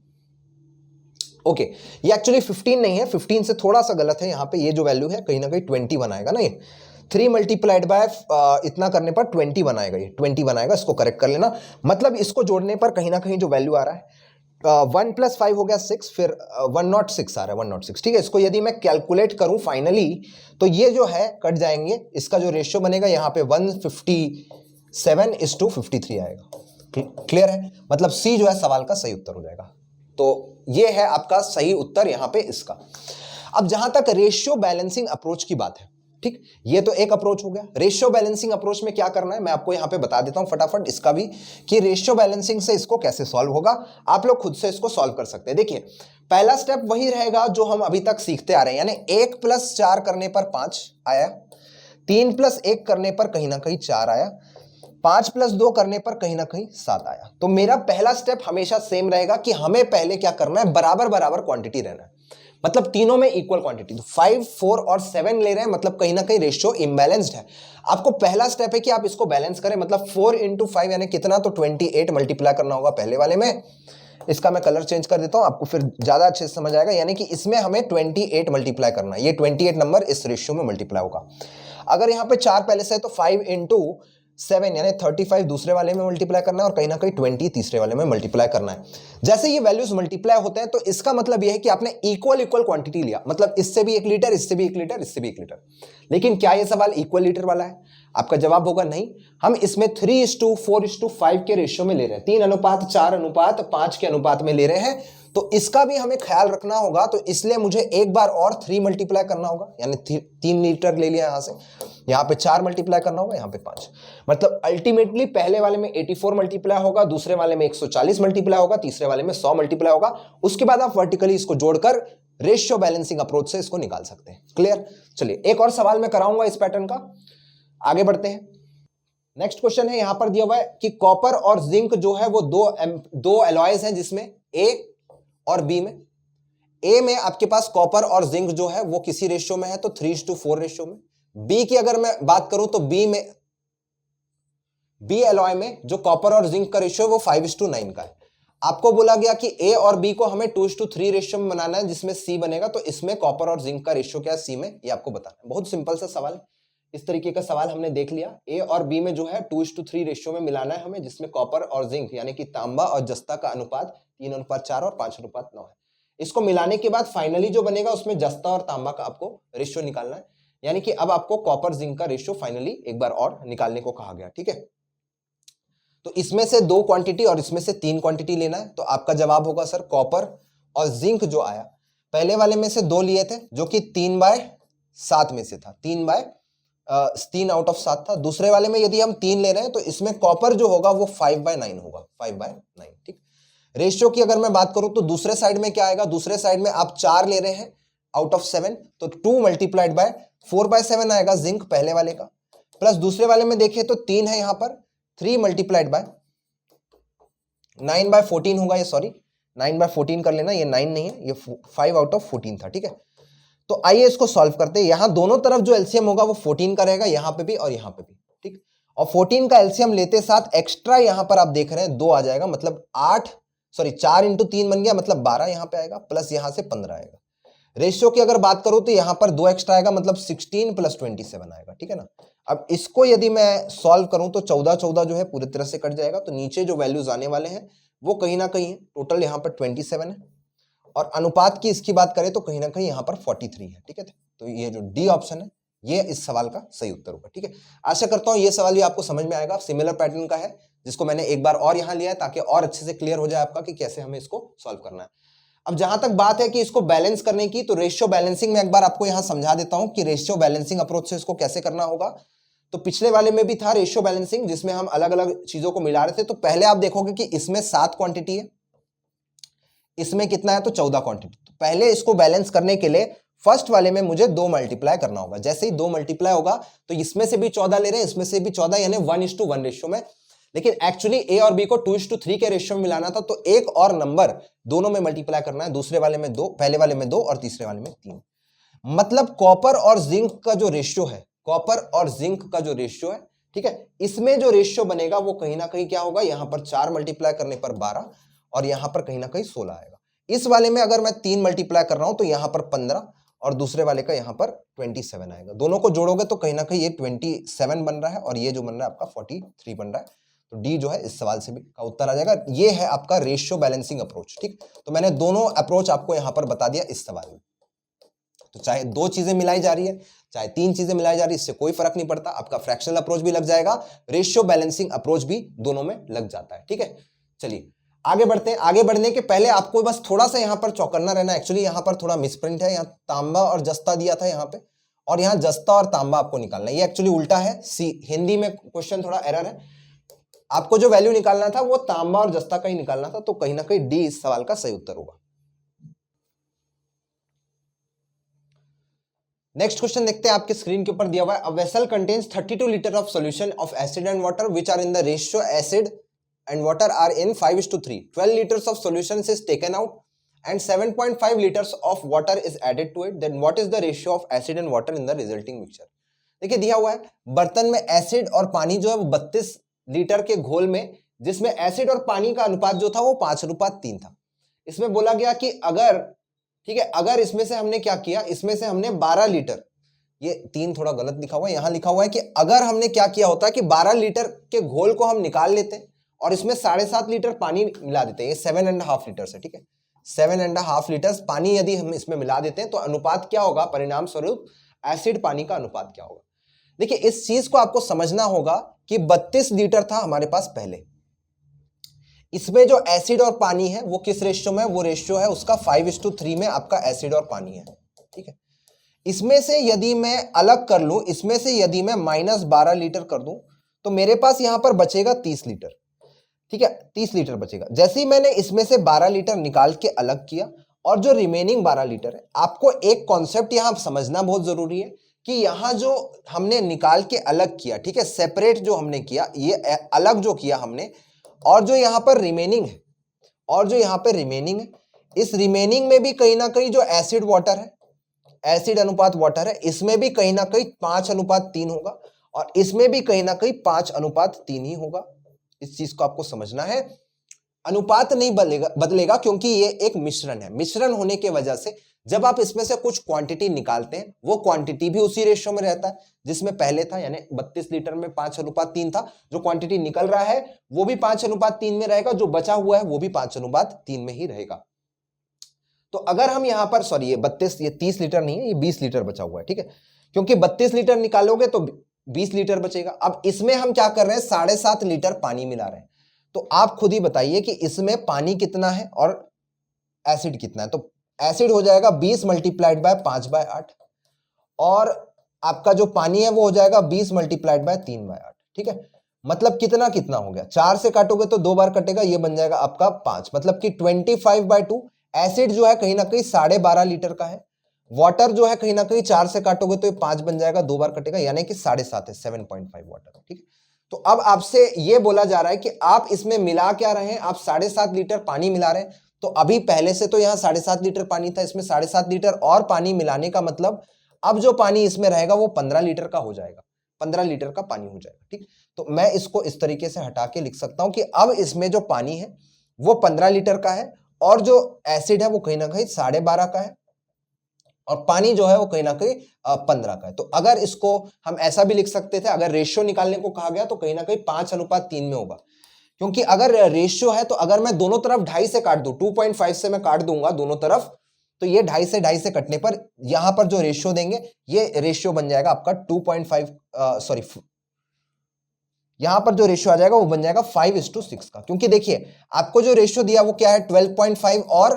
ओके ये एक्चुअली 15 नहीं है, 15 से थोड़ा सा गलत है, यहां पे ये जो वैल्यू है कहीं ना कहीं 21 आएगा ना, ये 3 मल्टीप्लाइड बाय इतना करने पर 21 आएगा, ये 21 आएगा, इसको करेक्ट कर लेना। मतलब इसको जोड़ने पर कहीं ना कहीं जो वैल्यू आ रहा है 1 + 5 हो गया 6, फिर 106 आ रहा है, 106, ठीक है। इसको यदि मैं कैलकुलेट करूं फाइनली तो ये जो है कट जाएंगे, इसका जो रेशियो बनेगा यहाँ पे 157:53 आएगा। क्लियर है, मतलब सी जो है सवाल का सही उत्तर हो जाएगा। तो ये है आपका सही उत्तर यहां पे इसका। अब जहां तक रेशियो बैलेंसिंग अप्रोच की बात है, ठीक, ये तो एक अप्रोच हो गया। रेशियो बैलेंसिंग अप्रोच में क्या करना है मैं आपको यहां पे बता देता हूं फटाफट इसका भी, कि रेशियो बैलेंसिंग से इसको कैसे सॉल्व होगा। आप लोग खुद से इसको सॉल्व कर सकते हैं। देखिए पहला स्टेप वही रहेगा जो हम अभी तक सीखते आ रहे हैं, यानी 1 + 4 करने पर 5 आया, 3 + 1 करने पर कहीं ना कहीं 4 आया, 5 + 2 करने पर कहीं ना कहीं 7 आया। तो मेरा पहला स्टेप हमेशा सेम रहेगा कि हमें पहले क्या करना है, बराबर बराबर क्वांटिटी रहना है, मतलब तीनों में इक्वल क्वांटिटी। तो 5 4 और 7 ले रहे हैं, मतलब कहीं ना कहीं रेशियो इम्बैलेंस्ड है। आपको पहला स्टेप है कि आप इसको बैलेंस करें, मतलब 4 × 5 यानी कितना, तो 28 मल्टीप्लाई करना होगा पहले वाले में। इसका मैं कलर चेंज कर देता हूं, आपको फिर ज्यादा अच्छे से समझ आएगा। यानी कि इसमें हमें 28 मल्टीप्लाई करना है, ये 28 नंबर इस रेशियो में मल्टीप्लाई होगा। अगर यहां पे 4 पहले से है तो 5 × 7 यानी 35 दूसरे वाले में मल्टीप्लाई करना है, और कहीं ना कहीं 20 तीसरे वाले में मल्टीप्लाई करना है। जैसे ये वैल्यूज मल्टीप्लाई होते हैं तो इसका मतलब ये है कि आपने इक्वल क्वांटिटी लिया, मतलब इससे भी 1 लीटर, इससे भी 1 लीटर, इससे भी 1 लीटर। लेकिन क्या ये सवाल इक्वल लीटर वाला है? आपका जवाब होगा नहीं। हम इसमें 3:4:5 के रेशियो में ले रहे हैं, 3:4:5 के अनुपात में ले रहे हैं, तो इसका भी हमें ख्याल रखना होगा। तो इसलिए मुझे एक बार और 3 मल्टीप्लाई करना होगा, यानी 3 लीटर ले लिया यहां से, यहां पे 4 मल्टीप्लाई करना होगा, यहां पे 5। मतलब अल्टीमेटली पहले वाले में 84 मल्टीप्लाई होगा, दूसरे वाले में 140 मल्टीप्लाई होगा, तीसरे वाले में 100 मल्टीप्लाई होगा। उसके बाद आप वर्टिकली इसको जोड़कर रेशियो बैलेंसिंग अप्रोच से इसको निकाल सकते हैं। क्लियर? चलिए एक और सवाल मैं कराऊंगा इस पैटर्न का, आगे बढ़ते हैं। नेक्स्ट क्वेश्चन है, यहां पर दिया हुआ है कि कॉपर और जिंक जो है वो दो एलॉयज हैं, जिसमें ए और बी में, ए में आपके पास कॉपर और जिंक जो है वो किसी रेशियो में है, तो 3:4 रेशियो में। बी की अगर मैं बात करूं तो बी एलॉय में जो कॉपर और जिंक का रेशियो है वो 5:9 का है। आपको बोला गया कि ए और बी को हमें 2:3 रेशियो में बनाना है, जिसमें सी बनेगा, तो इसमें कॉपर और जिंक का रेशियो क्या है सी में, ये आपको बताना है। बहुत सिंपल सा सवाल है, इस तरीके का सवाल हमने देख लिया। ए और बी में जो है 2:3 रेशियो में मिलाना है हमें, जिसमें कॉपर और जिंक यानी कि तांबा और जस्ता का अनुपात 3:4 और 5:9 है। इसको मिलाने के बाद फाइनली जो बनेगा उसमें जस्ता और तांबा का आपको रेशियो निकालना है, यानी कि अब आपको कॉपर जिंक का रेशियो फाइनली एक बार और निकालने को कहा गया। ठीक है, तो इसमें से 2 क्वांटिटी और इसमें से 3 क्वांटिटी लेना है। तो आपका जवाब होगा सर कॉपर और जिंक जो आया, पहले वाले में से 2 लिए थे जो कि 3/7 में से था, 3/7 था। दूसरे वाले में यदि हम 3 ले रहे हैं तो इसमें कॉपर जो होगा वो 5/9 होगा, 5/9। ठीक, रेशियो की अगर मैं बात करूं तो दूसरे साइड में क्या आएगा, दूसरे साइड में आप 4 ले रहे हैं आउट ऑफ 7, तो 2 × 4/7 आएगा जिंक पहले वाले का, प्लस दूसरे वाले में देखिए तो 3 है, यहां पर 3 × 9/14 होगा, ये सॉरी 9/14 कर लेना, ये 9 नहीं है, ये 5 आउट ऑफ 14 था। ठीक है, तो आइए इसको सॉल्व करते हैं। यहां दोनों तरफ जो एलसीएम होगा वो 14 का रहेगा, यहां पे भी और यहां पे भी। ठीक, और 14 का एलसीएम लेते साथ एक्स्ट्रा यहां पर आप देख रहे हैं 2 आ जाएगा, मतलब 4 × 3 बन गया, मतलब 12 यहां पे आएगा, प्लस यहां से 15 आएगा। रेशियो की अगर बात करूं तो यहां पर 2 एक्स्ट्रा आएगा, मतलब 16 + 27 आएगा। ठीक है ना, अब इसको यदि मैं सॉल्व करूं तो 14 जो है पूरी तरह से कट जाएगा, तो नीचे जो वैल्यूज आने वाले हैं वो कहीं ना कहीं है, टोटल यहां पर 27 है, और अनुपात की इसकी बात करें तो कहीं ना कहीं यहां पर 43 है। ठीक है, तो ये जो डी ऑप्शन है ये इस सवाल का सही उत्तर होगा। ठीक है, आशा करता हूं ये सवाल भी आपको समझ में आएगा, सिमिलर पैटर्न का है, जिसको मैंने एक बार और यहां लिया है ताकि और अच्छे से क्लियर हो जाए आपका कि कैसे हमें इसको सॉल्व करना है। अब जहां तक बात है कि इसको बैलेंस करने की, तो रेशियो बैलेंसिंग में एक बार आपको यहां समझा देता हूं कि रेशियो बैलेंसिंग अप्रोच से इसको कैसे करना होगा। तो पिछले वाले में भी था रेशियो बैलेंसिंग, जिसमें हम अलग अलग चीजों को मिला रहे थे। तो पहले आप देखोगे कि इसमें 7 क्वांटिटी है, इसमें कितना है तो 14 क्वांटिटी। तो पहले इसको बैलेंस करने के लिए फर्स्ट वाले में मुझे 2 मल्टीप्लाई करना होगा। जैसे ही 2 मल्टीप्लाई होगा तो इसमें से भी 14 ले रहे हैं, इसमें से भी 14, यानी 1:1 रेशियो में लेकिन एक्चुअली ए और बी को 2:3 के रेशियो में मिलाना था, तो एक और नंबर दोनों में मल्टीप्लाई करना है, दूसरे वाले में 2, पहले वाले में 2 और तीसरे वाले में 3। मतलब कॉपर और जिंक का जो रेशियो है, कॉपर और जिंक का जो रेशियो है, ठीक है, इसमें जो रेशियो बनेगा वो कहीं ना कहीं क्या होगा, यहां पर 4 मल्टीप्लाई करने पर 12 और यहां पर कहीं ना कहीं 16 आएगा। इस वाले में अगर मैं 3 मल्टीप्लाई कर रहा हूं तो यहां पर 15 और दूसरे वाले का यहां पर 27 आएगा। दोनों को जोड़ोगे तो कहीं ना कहीं ये 27 बन रहा है और ये जो बन रहा है आपका 43 बन रहा है। तो डी जो है इस सवाल से भी का उत्तर आ जाएगा। ये है आपका रेशियो बैलेंसिंग अप्रोच। ठीक, तो मैंने दोनों अप्रोच आपको यहां पर बता दिया इस सवाल में। तो चाहे 2 चीजें मिलाई जा रही है, चाहे 3 चीजें मिलाई जा रही है, इससे कोई फर्क नहीं पड़ता। आपका फ्रैक्शनल अप्रोच भी लग जाएगा, रेशियो बैलेंसिंग अप्रोच भी दोनों में लग जाता है। ठीक है, चलिए आगे बढ़ते हैं। आगे बढ़ने के पहले आपको बस थोड़ा सा यहां पर चौकन्ना रहना। एक्चुअली यहां पर थोड़ा मिसप्रिंट है, यहां तांबा और जस्ता दिया था यहां पे, और यहां जस्ता और तांबा आपको निकालना है। ये एक्चुअली उल्टा है, सी हिंदी में क्वेश्चन थोड़ा एरर है। आपको जो वैल्यू निकालना था वो तांबा और जस्ता का ही निकालना था, तो कहीं ना कहीं डी इस सवाल का सही उत्तर होगा। नेक्स्ट क्वेश्चन देखते हैं, आपके स्क्रीन के ऊपर दिया हुआ है, a vessel contains 32 litre of solution of acid and water which are in the ratio acid and water are in 5:3. 12 liters of solution is taken out and 7.5 liters of water is added to it. Then what is the ratio of acid and water in the resulting mixture? देखिए दिया हुआ है, बर्तन में acid और पानी जो है वो 32 लीटर के घोल में, जिसमें एसिड और पानी का अनुपात जो था वो 5:3 था। इसमें बोला गया कि अगर, ठीक है, अगर इसमें से हमने क्या किया, इसमें से हमने 12 लीटर, ये 3 थोड़ा गलत लिखा हुआ है, यहां लिखा हुआ है कि अगर हमने क्या किया होता है कि 12 लीटर के घोल को हम निकाल लेते और इसमें 7.5 लीटर पानी मिला देते हैं, ये 7.5 लीटर है। ठीक है, 7.5 लीटर पानी यदि हम इसमें मिला देते हैं तो अनुपात क्या होगा, परिणाम स्वरूप एसिड पानी का अनुपात क्या होगा। देखिए इस चीज को आपको समझना होगा कि 32 लीटर था हमारे पास पहले, इसमें जो एसिड और पानी है वो किस रेशियो में, वो रेशियो है उसका 5:3 में आपका एसिड और पानी है। ठीक है, इसमें से यदि मैं अलग कर लूं, इसमें से यदि मैं -12 लीटर कर दूं तो मेरे पास यहां पर बचेगा 30 लीटर। ठीक है, 30 लीटर बचेगा। जैसे ही मैंने इसमें से 12 लीटर निकाल के अलग किया और जो रिमेनिंग 12 लीटर है, आपको एक कॉन्सेप्ट यहां समझना बहुत जरूरी है कि यहां जो हमने निकाल के अलग किया, ठीक है, सेपरेट जो हमने किया, ये अलग जो किया हमने, और जो यहां पर रिमेनिंग है, और जो यहां पर रिमेनिंग है, इस रिमेनिंग में भी कहीं ना कहीं जो एसिड वाटर है, एसिड अनुपात वाटर है, इसमें भी कहीं ना कहीं 5:3 होगा और इसमें भी कहीं ना कहीं 5:3 ही होगा। इस चीज को आपको समझना है। अनुपात नहीं बदलेगा क्योंकि ये एक मिश्रण है। मिश्रण होने के वजह से जब आप इसमें से कुछ क्वांटिटी निकालते हैं, वो क्वांटिटी भी उसी रेशियो में रहता है जिसमें पहले था, यानी 32 लीटर में 5:3 था। जो क्वांटिटी निकल रहा है वो भी 5:3 में रहेगा, जो बचा हुआ है वो भी 5:3 में ही रहेगा। तो अगर हम यहां पर, सॉरी, ये 30 लीटर नहीं है, ये 20 लीटर बचा हुआ है। ठीक है, क्योंकि 32 लीटर निकालोगे तो 20 लीटर बचेगा। अब इसमें हम क्या कर रहे हैं, 7.5 लीटर पानी मिला रहे हैं। तो आप खुद ही बताइए कि इसमें पानी कितना है और एसिड कितना है। तो एसिड हो जाएगा 20 मल्टीप्लाइड बाय 5/8 और आपका जो पानी है वो हो जाएगा 20 मल्टीप्लाइड बाय 3/8। ठीक है, मतलब कितना कितना हो गया, 4 से काटोगे तो 2 बार कटेगा, ये बन जाएगा आपका 5, मतलब कि 25/2। एसिड जो है कहीं ना कहीं 12.5 लीटर का है। वाटर जो है कहीं ना कहीं 4 से काटोगे तो ये 5 बन जाएगा, 2 बार कटेगा, यानी कि 7.5 है, 7.5 वाटर। ठीक है, तो अब आपसे ये बोला जा रहा है कि आप इसमें मिला क्या रहे हैं, आप 7.5 लीटर पानी मिला रहे हैं। तो अभी पहले से तो यहाँ 7.5 लीटर पानी था, इसमें 7.5 लीटर और पानी मिलाने का मतलब अब जो पानी इसमें रहेगा वो 15 लीटर का हो जाएगा, 15 लीटर का पानी हो जाएगा। ठीक, तो मैं इसको इस तरीके से हटा के लिख सकता हूं कि अब इसमें जो पानी है वो 15 लीटर का है और जो एसिड है वो कहीं ना कहीं 12.5 का है और पानी जो है वो कहीं ना कहीं 15 का है। तो अगर इसको हम ऐसा भी लिख सकते थे, अगर रेशियो निकालने को कहा गया तो कहीं ना कहीं 5:3 में होगा, क्योंकि अगर रेशियो है तो अगर मैं दोनों तरफ 2.5 से काट दूं, 2.5 से मैं काट दूंगा दोनों तरफ, तो ये 2.5 से कटने पर यहां पर जो रेशियो देंगे ये रेशियो बन जाएगा आपका 2.5, सॉरी, यहां पर जो रेशियो आ जाएगा वो बन जाएगा 5:6 का। क्योंकि देखिए आपको जो रेशियो दिया वो क्या है, 12.5 और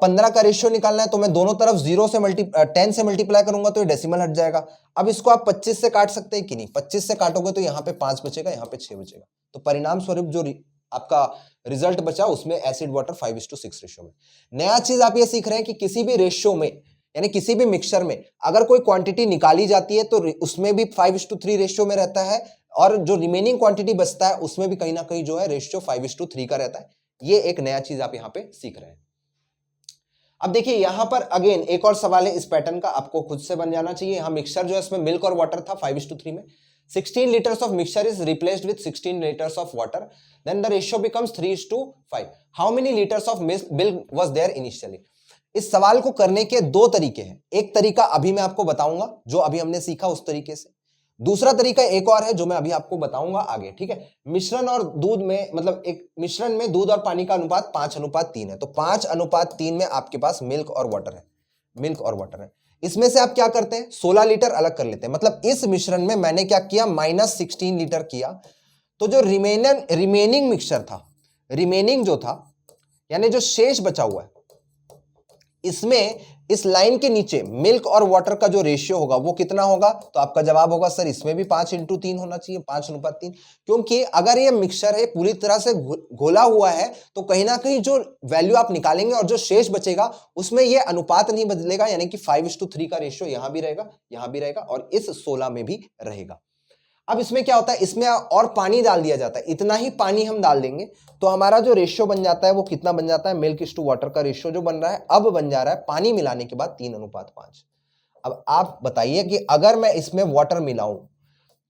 15 का रेशियो निकालना है, तो मैं दोनों तरफ 10 से मल्टीप्लाई करूंगा तो ये डेसिमल हट जाएगा। अब इसको आप 25 से काट सकते हैं कि नहीं, 25 से काटोगे तो यहाँ पे 5 बचेगा, यहाँ पे 6 बचेगा। तो परिणाम स्वरूप जो आपका रिजल्ट बचा उसमें एसिड वाटर 5:6 रेशियो में। नया चीज आप ये सीख रहे हैं कि किसी भी रेशियो में, यानी किसी भी मिक्सचर में अगर कोई क्वांटिटी निकाली जाती है तो उसमें भी 5:3 रेशियो में रहता है और जो रिमेनिंग क्वांटिटी बचता है उसमें भी कहीं ना कहीं जो है रेशियो 5:3 का रहता है। ये एक नया चीज आप यहां पे सीख रहे हैं। अब देखिए यहां पर अगेन एक और सवाल है इस पैटर्न का, आपको खुद से बन जाना चाहिए। यहां मिक्सचर जो है इसमें मिल्क और वाटर था 5:3 में। 16 liters of mixture is replaced with 16 liters of water, then the ratio becomes 3:5. How many liters of milk was there initially? इस सवाल को करने के दो तरीके हैं। एक तरीका अभी मैं आपको बताऊंगा जो अभी हमने सीखा उस तरीके से, दूसरा तरीका एक और है जो मैं अभी आपको बताऊंगा आगे, ठीक है। मिश्रण और दूध में, मतलब एक मिश्रण में दूध और पानी का अनुपात 5:3 है, तो 5:3 में आपके पास मिल्क और वाटर है, मिल्क और वाटर है। इसमें से आप क्या करते हैं, 16 लीटर अलग कर लेते हैं। मतलब इस मिश्रण में मैंने क्या किया, -16 लीटर किया, तो जो रिमेनिंग मिक्सचर था, रिमेनिंग जो था यानी जो शेष बचा हुआ है, इसमें इस लाइन के नीचे मिल्क और वाटर का जो रेशियो होगा वो कितना होगा, तो आपका जवाब होगा सर इसमें भी 5:3 होना चाहिए, 5:3। क्योंकि अगर ये मिक्सचर है पूरी तरह से घोला हुआ है तो कहीं ना कहीं जो वैल्यू आप निकालेंगे और जो शेष बचेगा उसमें ये अनुपात नहीं बदलेगा, यानी कि 5:3 का रेशियो यहां भी रहेगा, यहां भी रहेगा और इस 16 में भी रहेगा। अब इसमें क्या होता है, इसमें और पानी डाल दिया जाता है, इतना ही पानी हम डाल देंगे तो हमारा जो रेशियो बन जाता है वो कितना बन जाता है, मिल्क इस टू वाटर का रेशियो जो बन रहा है अब बन जा रहा है पानी मिलाने के बाद 3:5। अब आप बताइए कि अगर मैं इसमें वाटर मिलाऊं,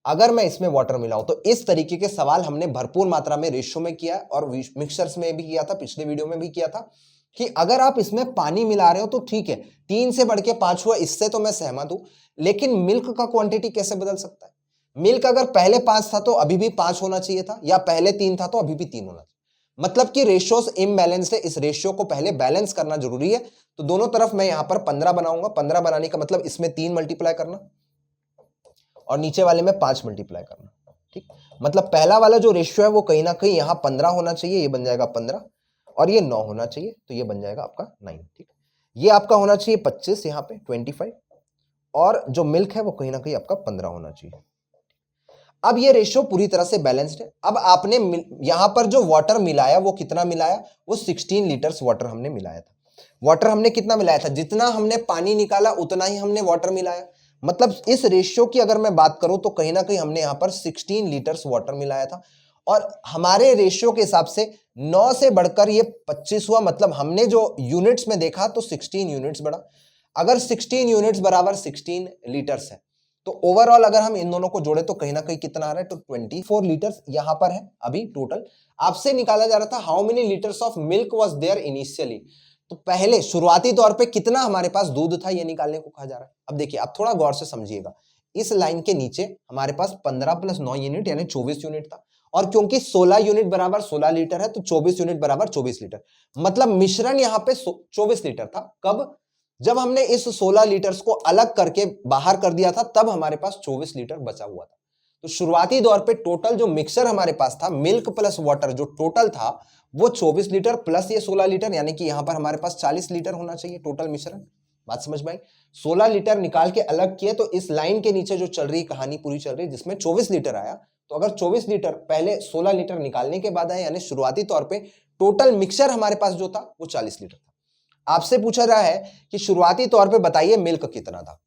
अगर मैं इसमें वाटर मिलाऊं तो इस तरीके के सवाल हमने भरपूर मात्रा में रेशियो में किया और मिक्सचर्स में भी किया था, पिछले वीडियो में भी किया था कि अगर आप इसमें पानी मिला रहे हो तो ठीक है 3 से बढ़ के 5 हुआ, इससे तो मैं सहमत हूं, लेकिन मिल्क का क्वांटिटी कैसे बदल सकता है। मिल्क अगर पहले 5 था तो अभी भी 5 होना चाहिए था, या पहले 3 था तो अभी भी 3 होना चाहिए। मतलब कि रेशियोस इम्बैलेंस्ड है, इस रेशियो को पहले बैलेंस करना जरूरी है। तो दोनों तरफ मैं यहां पर 15 बनाऊंगा, 15 बनाने का मतलब इसमें 3 मल्टीप्लाई करना और नीचे वाले में 5 मल्टीप्लाई करना, ठीक। मतलब पहला वाला जो रेशियो है वो कहीं ना कहीं यहां 15 होना चाहिए, ये बन जाएगा 15, और ये 9 होना चाहिए तो ये बन जाएगा आपका 9, ठीक। ये आपका होना चाहिए 25, यहाँ पे 25, और जो मिल्क है वो कहीं ना कहीं आपका 15 होना चाहिए। अब ये रेशियो पूरी तरह से बैलेंस्ड है। अब आपने यहां पर जो वाटर मिलाया वो कितना मिलाया, वो 16 लीटर्स वाटर हमने मिलाया था। वाटर हमने कितना मिलाया था, जितना हमने पानी निकाला उतना ही हमने वाटर मिलाया। मतलब इस रेशियो की अगर मैं बात करूं तो कहीं ना कहीं हमने यहां पर 16 लीटर्स वाटर मिलाया था, और हमारे रेशियो के हिसाब से 9 से बढ़कर ये 25 हुआ। मतलब हमने जो यूनिट्स में देखा तो 16 यूनिट्स बढ़ा। अगर 16 यूनिट्स बराबर 16 लीटर्स है तो ओवरऑल अगर हम इन दोनों को जोड़े तो कहीं ना कहीं कितना आ रहा है, तो 24 लीटर्स यहां पर है अभी टोटल। आपसे निकाला जा रहा था how many litres of milk was there initially, तो पहले शुरुआती तौर पे कितना हमारे पास दूध था ये निकालने को कहा जा रहा है। अब देखिए आप थोड़ा गौर से समझिएगा, इस लाइन के नीचे हमारे पास 15 + 9 यूनिट यानी 24 यूनिट था, और क्योंकि 16 यूनिट बराबर 16 लीटर है तो 24 यूनिट बराबर 24 लीटर। मतलब मिश्रण यहां पे 24 लीटर था। कब, जब हमने इस 16 लीटर्स को अलग करके बाहर कर दिया था तब हमारे पास 24 लीटर बचा हुआ था। तो शुरुआती दौर पे टोटल जो मिक्सर हमारे पास था मिल्क प्लस वाटर जो टोटल था वो 24 लीटर प्लस ये 16 लीटर, यानी कि यहां पर हमारे पास 40 लीटर होना चाहिए टोटल मिश्रण। बात समझ में आई। 16 लीटर निकाल के अलग किए तो इस लाइन के नीचे जो चल रही कहानी पूरी चल रही जिसमें 24 लीटर आया, तो अगर 24 लीटर पहले 16 लीटर निकालने के बाद आया, यानी शुरुआती तौर पे टोटल मिक्सर हमारे पास जो था वो 40 लीटर था। आपसे पूछा रहा है कि शुरुआती तौर पे बताइए मिल्क कितना था।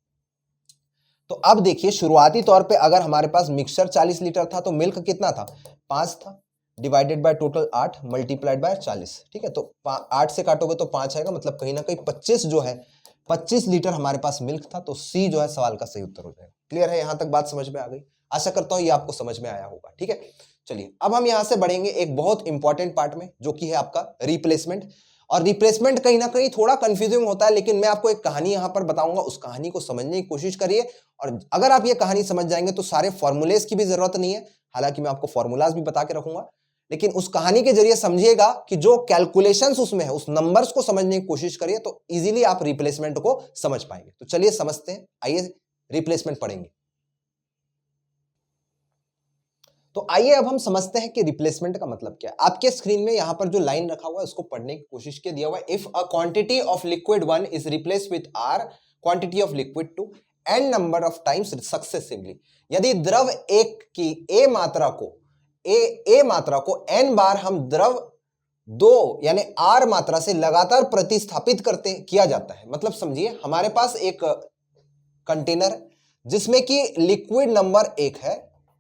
तो अब देखिए शुरुआती तौर पे अगर हमारे पास मिक्सचर 40 लीटर था तो मिल्क कितना था, 5 था, divided by total 8 multiplied by 40, ठीक है। तो 8 से काटोगे तो 5 आएगा, मतलब कहीं ना कहीं 25 जो है 25 लीटर हमारे पास मिल्क था। तो सी जो है सवाल का सही उत्तर हो जाएगा। क्लियर है, यहां तक बात समझ में आ गई। आशा करता हूं ये आपको समझ में आया होगा, ठीक है। चलिए अब हम यहां से बढ़ेंगे एक बहुत इंपॉर्टेंट पार्ट में जो कि है आपका रिप्लेसमेंट। और रिप्लेसमेंट कहीं ना कहीं थोड़ा कंफ्यूजिंग होता है, लेकिन मैं आपको एक कहानी यहां पर बताऊंगा, उस कहानी को समझने की कोशिश करिए। और अगर आप ये कहानी समझ जाएंगे तो सारे फॉर्मूलेस की भी जरूरत नहीं है, हालांकि मैं आपको फॉर्मूलाज भी बता के रखूंगा, लेकिन उस कहानी के जरिए समझिएगा कि जो कैलकुलेशंस उसमें है उस नंबर्स को समझने की कोशिश करिए तो इजीली आप रिप्लेसमेंट को समझ पाएंगे। तो चलिए समझते हैं, आइए रिप्लेसमेंट पढ़ेंगे। तो आइए अब हम समझते हैं कि रिप्लेसमेंट का मतलब क्या है। आपके स्क्रीन में यहां पर जो लाइन रखा हुआ है उसको पढ़ने की कोशिश किया दिया हुआ है, if a quantity of liquid 1 is replaced with R quantity of liquid 2 n number of times successively. यदि द्रव एक की a मात्रा को n बार हम द्रव 2 यानी R मात्रा से लगातार प्रतिस्थापित किया जाता है। मतलब समझिए हमारे पास एक कंटेनर जिसमें कि लिक्विड नंबर 1 है,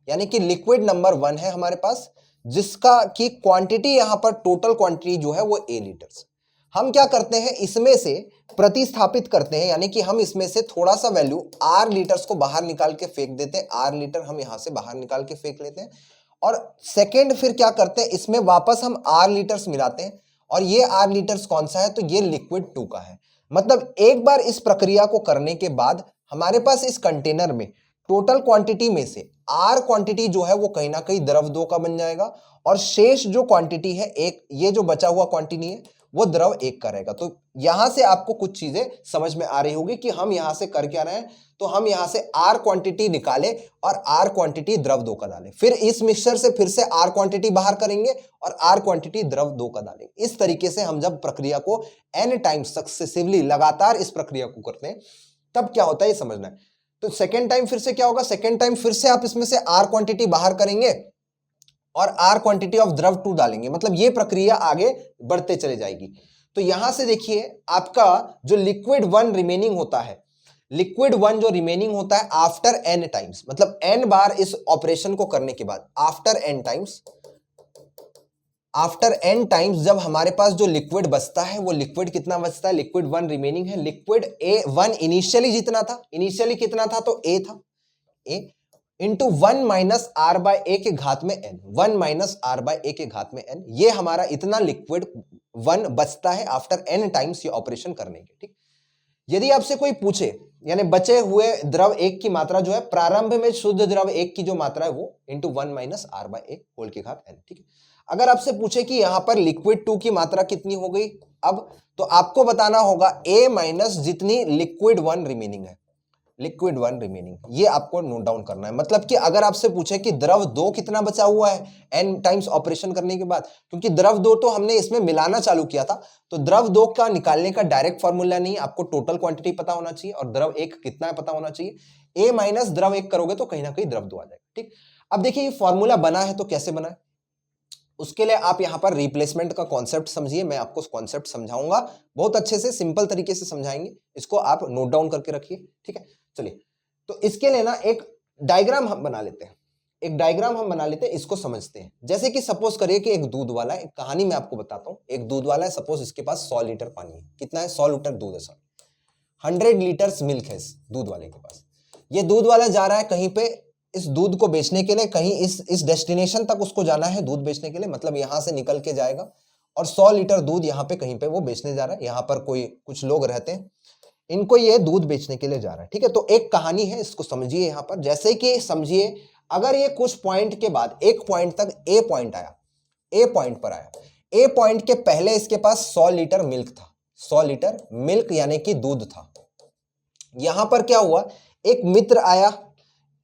यानी कि लिक्विड नंबर 1 है हमारे पास, जिसका की क्वांटिटी यहां पर टोटल क्वांटिटी जो है वो A लीटर्स। हम क्या करते हैं, इसमें से प्रतिस्थापित करते हैं, यानी कि हम इसमें से थोड़ा सा वैल्यू R लीटर्स को बाहर निकाल के फेंक देते हैं। R लीटर हम यहां से बाहर निकाल के फेंक लेते हैं और सेकेंड फिर क्या करते हैं, इसमें वापस हम R लीटर्स मिलाते हैं और ये R लीटर्स कौन सा है, तो ये लिक्विड 2 का है। मतलब एक बार इस प्रक्रिया को करने के बाद हमारे पास इस कंटेनर में टोटल क्वांटिटी में से R क्वांटिटी जो है वो कहीं ना कहीं द्रव 2 का बन जाएगा और शेष जो क्वांटिटी है एक, ये जो बचा हुआ क्वांटिटी है वो द्रव 1 का रहेगा। तो यहां से आपको कुछ चीजें समझ में आ रही होगी कि हम यहां से कर क्या रहे हैं, तो हम यहां से R क्वांटिटी निकाले और R क्वांटिटी द्रव 2 का डालें, फिर इस मिक्सचर से फिर से R क्वांटिटी बाहर करेंगे और R क्वांटिटी द्रव 2 का डालेंगे। इस तरीके से हम जब प्रक्रिया को n टाइम्स सक्सेसिवली लगातार इस प्रक्रिया को करते हैं तब क्या होता है ये समझना है। तो सेकेंड टाइम फिर से क्या होगा, सेकेंड टाइम फिर से आप इसमें से R क्वांटिटी बाहर करेंगे और R क्वांटिटी ऑफ द्रव 2 डालेंगे, मतलब ये प्रक्रिया आगे बढ़ते चले जाएगी। तो यहां से देखिए आपका जो लिक्विड 1 रिमेनिंग होता है, लिक्विड 1 जो रिमेनिंग होता है आफ्टर n टाइम्स, मतलब n बार इस ऑपरेशन को करने के बाद after n times, after n times जब हमारे पास जो लिक्विड बचता है वो लिक्विड कितना बचता है, लिक्विड 1 रिमेनिंग है। लिक्विड A1 इनिशियली जितना था, इनिशियली कितना था तो A था, A into 1 minus are by a के घात में n, 1 minus are by a के घात में n, ये हमारा इतना लिक्विड 1 बचता है आफ्टर n टाइम्स ये ऑपरेशन करने के। ठीक, यदि आपसे कोई पूछे यानी बचे हुए द्रव 1 की मात्रा जो है, प्रारंभ में शुद्ध द्रव 1 की जो मात्रा है वो into 1 minus are by A whole के घात n। ठीक है, अगर आपसे पूछे कि यहां पर लिक्विड 2 की मात्रा कितनी हो गई अब, तो आपको बताना होगा A माइनस जितनी लिक्विड 1 रिमेनिंग है, लिक्विड 1 रिमेनिंग, ये आपको नोट डाउन करना है। मतलब कि अगर आपसे पूछे कि द्रव 2 कितना बचा हुआ है n टाइम्स ऑपरेशन करने के बाद, क्योंकि द्रव 2 तो हमने इसमें मिलाना चालू किया था, तो द्रव 2 का निकालने का डायरेक्ट फॉर्मूला नहीं, आपको टोटल क्वांटिटी पता होना चाहिए और द्रव 1 कितना है पता होना चाहिए। A माइनस द्रव 1 करोगे तो कहीं ना कहीं द्रव 2 आ जाएगा। ठीक, अब देखिए ये फॉर्मूला बना है तो कैसे बना है, उसके लिए आप यहां पर रिप्लेसमेंट का कॉन्सेप्ट समझिए, मैं आपको कॉन्सेप्ट समझाऊंगा, बहुत अच्छे से सिंपल तरीके से समझाएंगे, इसको आप नोट डाउन करके रखिए। ठीक है, चलिए तो इसके लिए ना एक डायग्राम हम बना लेते हैं, एक डायग्राम हम बना लेते हैं, इसको समझते हैं। जैसे कि सपोज करिए कि एक दूध वाला है, एक कहानी मैं आपको बताता हूं, एक दूध वाला है, सपोज इसके पास 100 लीटर पानी है, कितना है 100 लीटर दूध है, 100 लीटर्स मिल्क है इस दूध वाले के पास। ये दूध वाला जा रहा है कहीं पे इस दूध को बेचने के लिए, कहीं इस डेस्टिनेशन तक उसको जाना है दूध बेचने के लिए, मतलब यहां से निकल के जाएगा और 100 लीटर दूध यहाँ पे कहीं पे वो बेचने जा रहा है। यहाँ पर कोई कुछ लोग रहते हैं, इनको ये दूध बेचने के लिए जा रहा है। ठीक है, तो एक कहानी है, इसको समझिए यहाँ पर। जैसे कि समझिए अगर ये कुछ पॉइंट के बाद एक पॉइंट तक ए पॉइंट आया, ए पॉइंट पर आया, ए पॉइंट के पहले इसके पास 100 लीटर मिल्क था, 100 लीटर मिल्क यानी कि दूध था। यहां पर क्या हुआ, एक मित्र आया,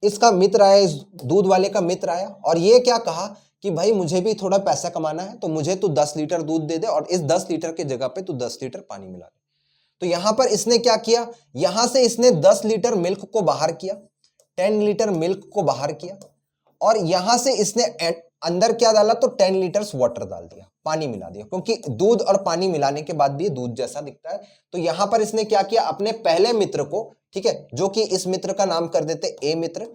इसका मित्र आया, इस दूध वाले का मित्र आया और ये क्या कहा कि भाई मुझे भी थोड़ा पैसा कमाना है, तो मुझे तू 10 लीटर दूध दे दे और इस 10 लीटर के जगह पे तू 10 लीटर पानी मिला दे। तो यहां पर इसने क्या किया, यहां से इसने 10 लीटर मिल्क को बाहर किया, 10 लीटर मिल्क को बाहर किया और यहां से इसने अंदर क्या डाला, तो 10 लीटर्स वाटर डाल दिया, पानी मिला दिया, क्योंकि दूध और पानी मिलाने के बाद भी दूध जैसा दिखता है। तो यहां पर इसने क्या किया, अपने पहले मित्र को, ठीक है, जो कि इस मित्र का नाम कर देते ए मित्र,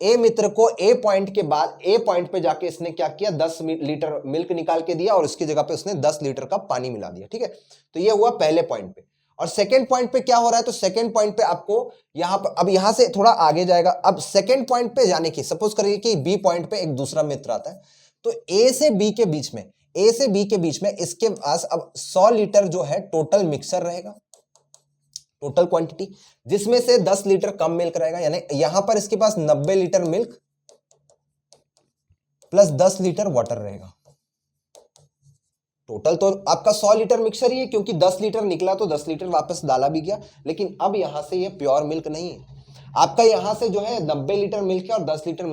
ए मित्र को ए पॉइंट के बाद ए पॉइंट पे जाके इसने क्या किया, 10 लीटर मिल्क निकाल के दिया और उसकी जगह पे उसने 10 लीटर का पानी मिला दिया। ठीक है, तो ये हुआ पहले पॉइंट पे। और सेकेंड पॉइंट पे क्या हो रहा है, तो सेकेंड पॉइंट पे आपको यहां पर, अब यहां से थोड़ा आगे जाएगा, अब सेकेंड पॉइंट पे जाने की, सपोज करिए कि बी पॉइंट पे एक दूसरा मित्र आता है, तो ए से बी के बीच में, ए से बी के बीच में इसके पास अब 100 लीटर जो है टोटल मिक्सर रहेगा, टोटल क्वांटिटी, जिसमें से 10 लीटर कम मिल्क रहेगा, यानी यहां पर इसके पास 90 litre milk plus 10 litre water रहेगा। टोटल तो आपका 100 लीटर मिक्सर ही है, क्योंकि 10 लीटर निकला तो 10 लीटर वापस डाला भी गया, लेकिन अब यहां से ये प्योर मिल्क नहीं है, आपका यहां से जो है 90 लीटर मिल्क है और 10 लीटर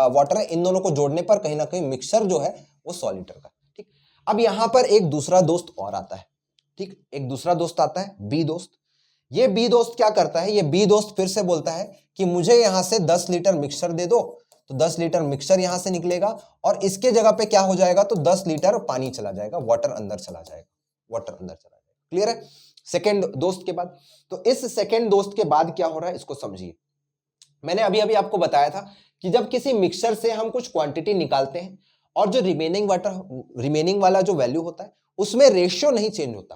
वाटर है, इन दोनों को जोड़ने पर कहीं ना कहीं मिक्सर जो है वो 100 लीटर का। ठीक, अब यहां पर एक दूसरा दोस्त और आता है, ठीक, एक दूसरा दोस्त आता है बी दोस्त। ये बी दोस्त क्या करता है, ये बी दोस्त फिर से बोलता है कि मुझे यहां से 10 लीटर मिक्सर दे दो, तो 10 लीटर मिक्सर यहां से निकलेगा और इसके जगह पे क्या हो जाएगा, तो 10 लीटर पानी चला जाएगा, वाटर अंदर चला जाएगा, वाटर अंदर चला जाएगा। क्लियर है, सेकेंड दोस्त के बाद। तो इस सेकेंड दोस्त के बाद क्या हो रहा है इसको समझिए। मैंने अभी अभी आपको बताया था कि जब किसी मिक्सचर से हम कुछ क्वांटिटी निकालते हैं और जो रिमेनिंग वाला जो वैल्यू होता है उसमें रेशियो नहीं चेंज होता,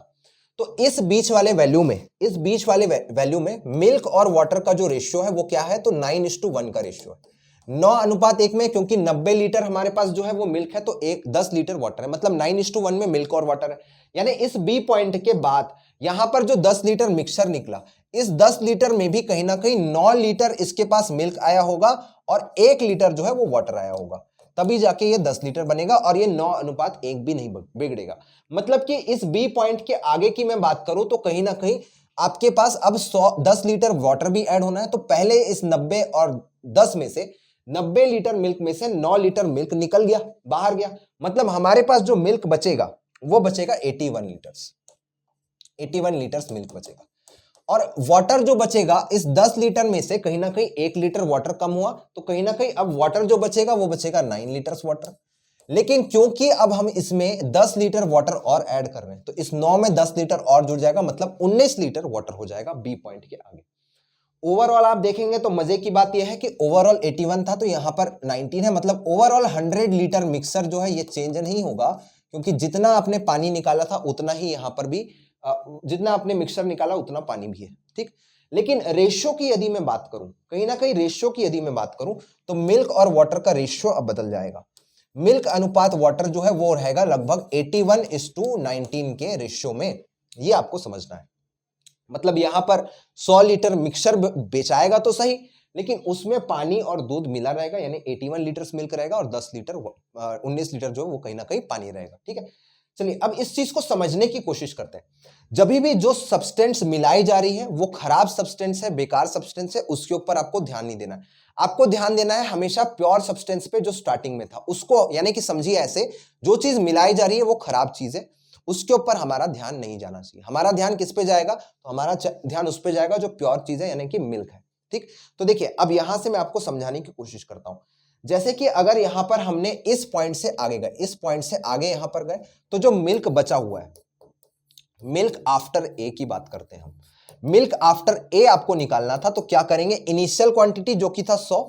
तो इस बीच वाले वैल्यू में मिल्क और वाटर का जो रेशियो है वो क्या है, तो 9:1 का रेशियो है। 9:1 में, क्योंकि 90 लीटर हमारे पास जो है वो मिल्क है, तो 10 लीटर वाटर है, मतलब 9:1 में मिल्क और वाटर है। यानी इस बी पॉइंट के बाद यहां पर जो 10 लीटर मिक्सचर निकला, इस 10 लीटर में भी कहीं ना कहीं 9 लीटर इसके पास मिल्क आया होगा और 1 लीटर जो है वो वाटर आया होगा, तभी जाके ये 10 लीटर बनेगा और ये 9:1 भी नहीं बिगड़ेगा। मतलब कि इस बी पॉइंट के आगे की मैं बात करूं तो कहीं ना कहीं आपके पास अब 10 लीटर वाटर भी ऐड होना है, तो पहले इस 90 और 10 में से 90 लीटर मिल्क में से 9 लीटर मिल्क निकल गया, बाहर गया, मतलब हमारे पास जो मिल्क बचेगा वो बचेगा 81 लीटर्स मिल्क बचेगा। और वाटर जो बचेगा इस 10 लीटर में से कहीं ना कहीं 1 लीटर वाटर कम हुआ, तो कहीं ना कहीं अब वाटर जो बचेगा वो बचेगा 9 लीटर्स वाटर। लेकिन क्योंकि अब हम इसमें 10 लीटर वाटर और ऐड कर रहे हैं, तो इस 9 में 10 लीटर और जुड़ जाएगा, मतलब 19 लीटर वाटर हो जाएगा बी पॉइंट के आगे। ओवरऑल आप देखेंगे तो मजे की बात यह है कि ओवरऑल 81 था तो यहां पर 19 है, मतलब ओवरऑल 100 लीटर मिक्सर जो है ये चेंज नहीं होगा, क्योंकि जितना आपने पानी निकाला था उतना ही यहां पर भी जितना आपने मिक्सर निकाला उतना पानी भी है, ठीक। लेकिन रेशियो की यदि मैं बात करूं, कहीं ना कहीं रेशियो की यदि मैं बात करूं तो मिल्क और वाटर का रेशियो अब बदल जाएगा। मिल्क अनुपात वाटर जो है वो रहेगा लगभग 81:19 के रेशियो में, ये आपको समझना है। मतलब यहां पर 100 लीटर मिक्सचर बेचाएगा तो सही, लेकिन उसमें पानी और दूध मिला रहेगा, यानी 81 लीटर्स मिल्क रहेगा और 19 लीटर जो वो कहीं ना कहीं पानी रहेगा, ठीक है। चलिए अब इस चीज को समझने की कोशिश करते हैं। जब भी जो सब्सटेंस मिलाई जा रही है वो खराब सब्सटेंस है, बेकार सब्सटेंस है, उसके ऊपर आपको ध्यान नहीं देना है। आपको ध्यान देना है हमेशा प्योर सब्सटेंस पे जो स्टार्टिंग में था उसको, यानी कि समझिए ऐसे, जो चीज मिलाई जा रही है वो खराब चीज है, उसके ऊपर हमारा ध्यान नहीं जाना चाहिए। हमारा ध्यान किस पे जाएगा, तो हमारा ध्यान उस पे जाएगा जो प्योर चीज है, यानी कि मिल्क है, ठीक। तो देखिए अब यहां से मैं आपको समझाने की कोशिश करता हूं। जैसे कि अगर यहां पर हमने इस पॉइंट से आगे गए, इस पॉइंट से आगे यहां पर गए, तो जो मिल्क बचा हुआ है, मिल्क आफ्टर ए की बात करते हैं हम, मिल्क आफ्टर ए आपको निकालना था, तो क्या करेंगे, इनिशियल क्वांटिटी जो कि था 100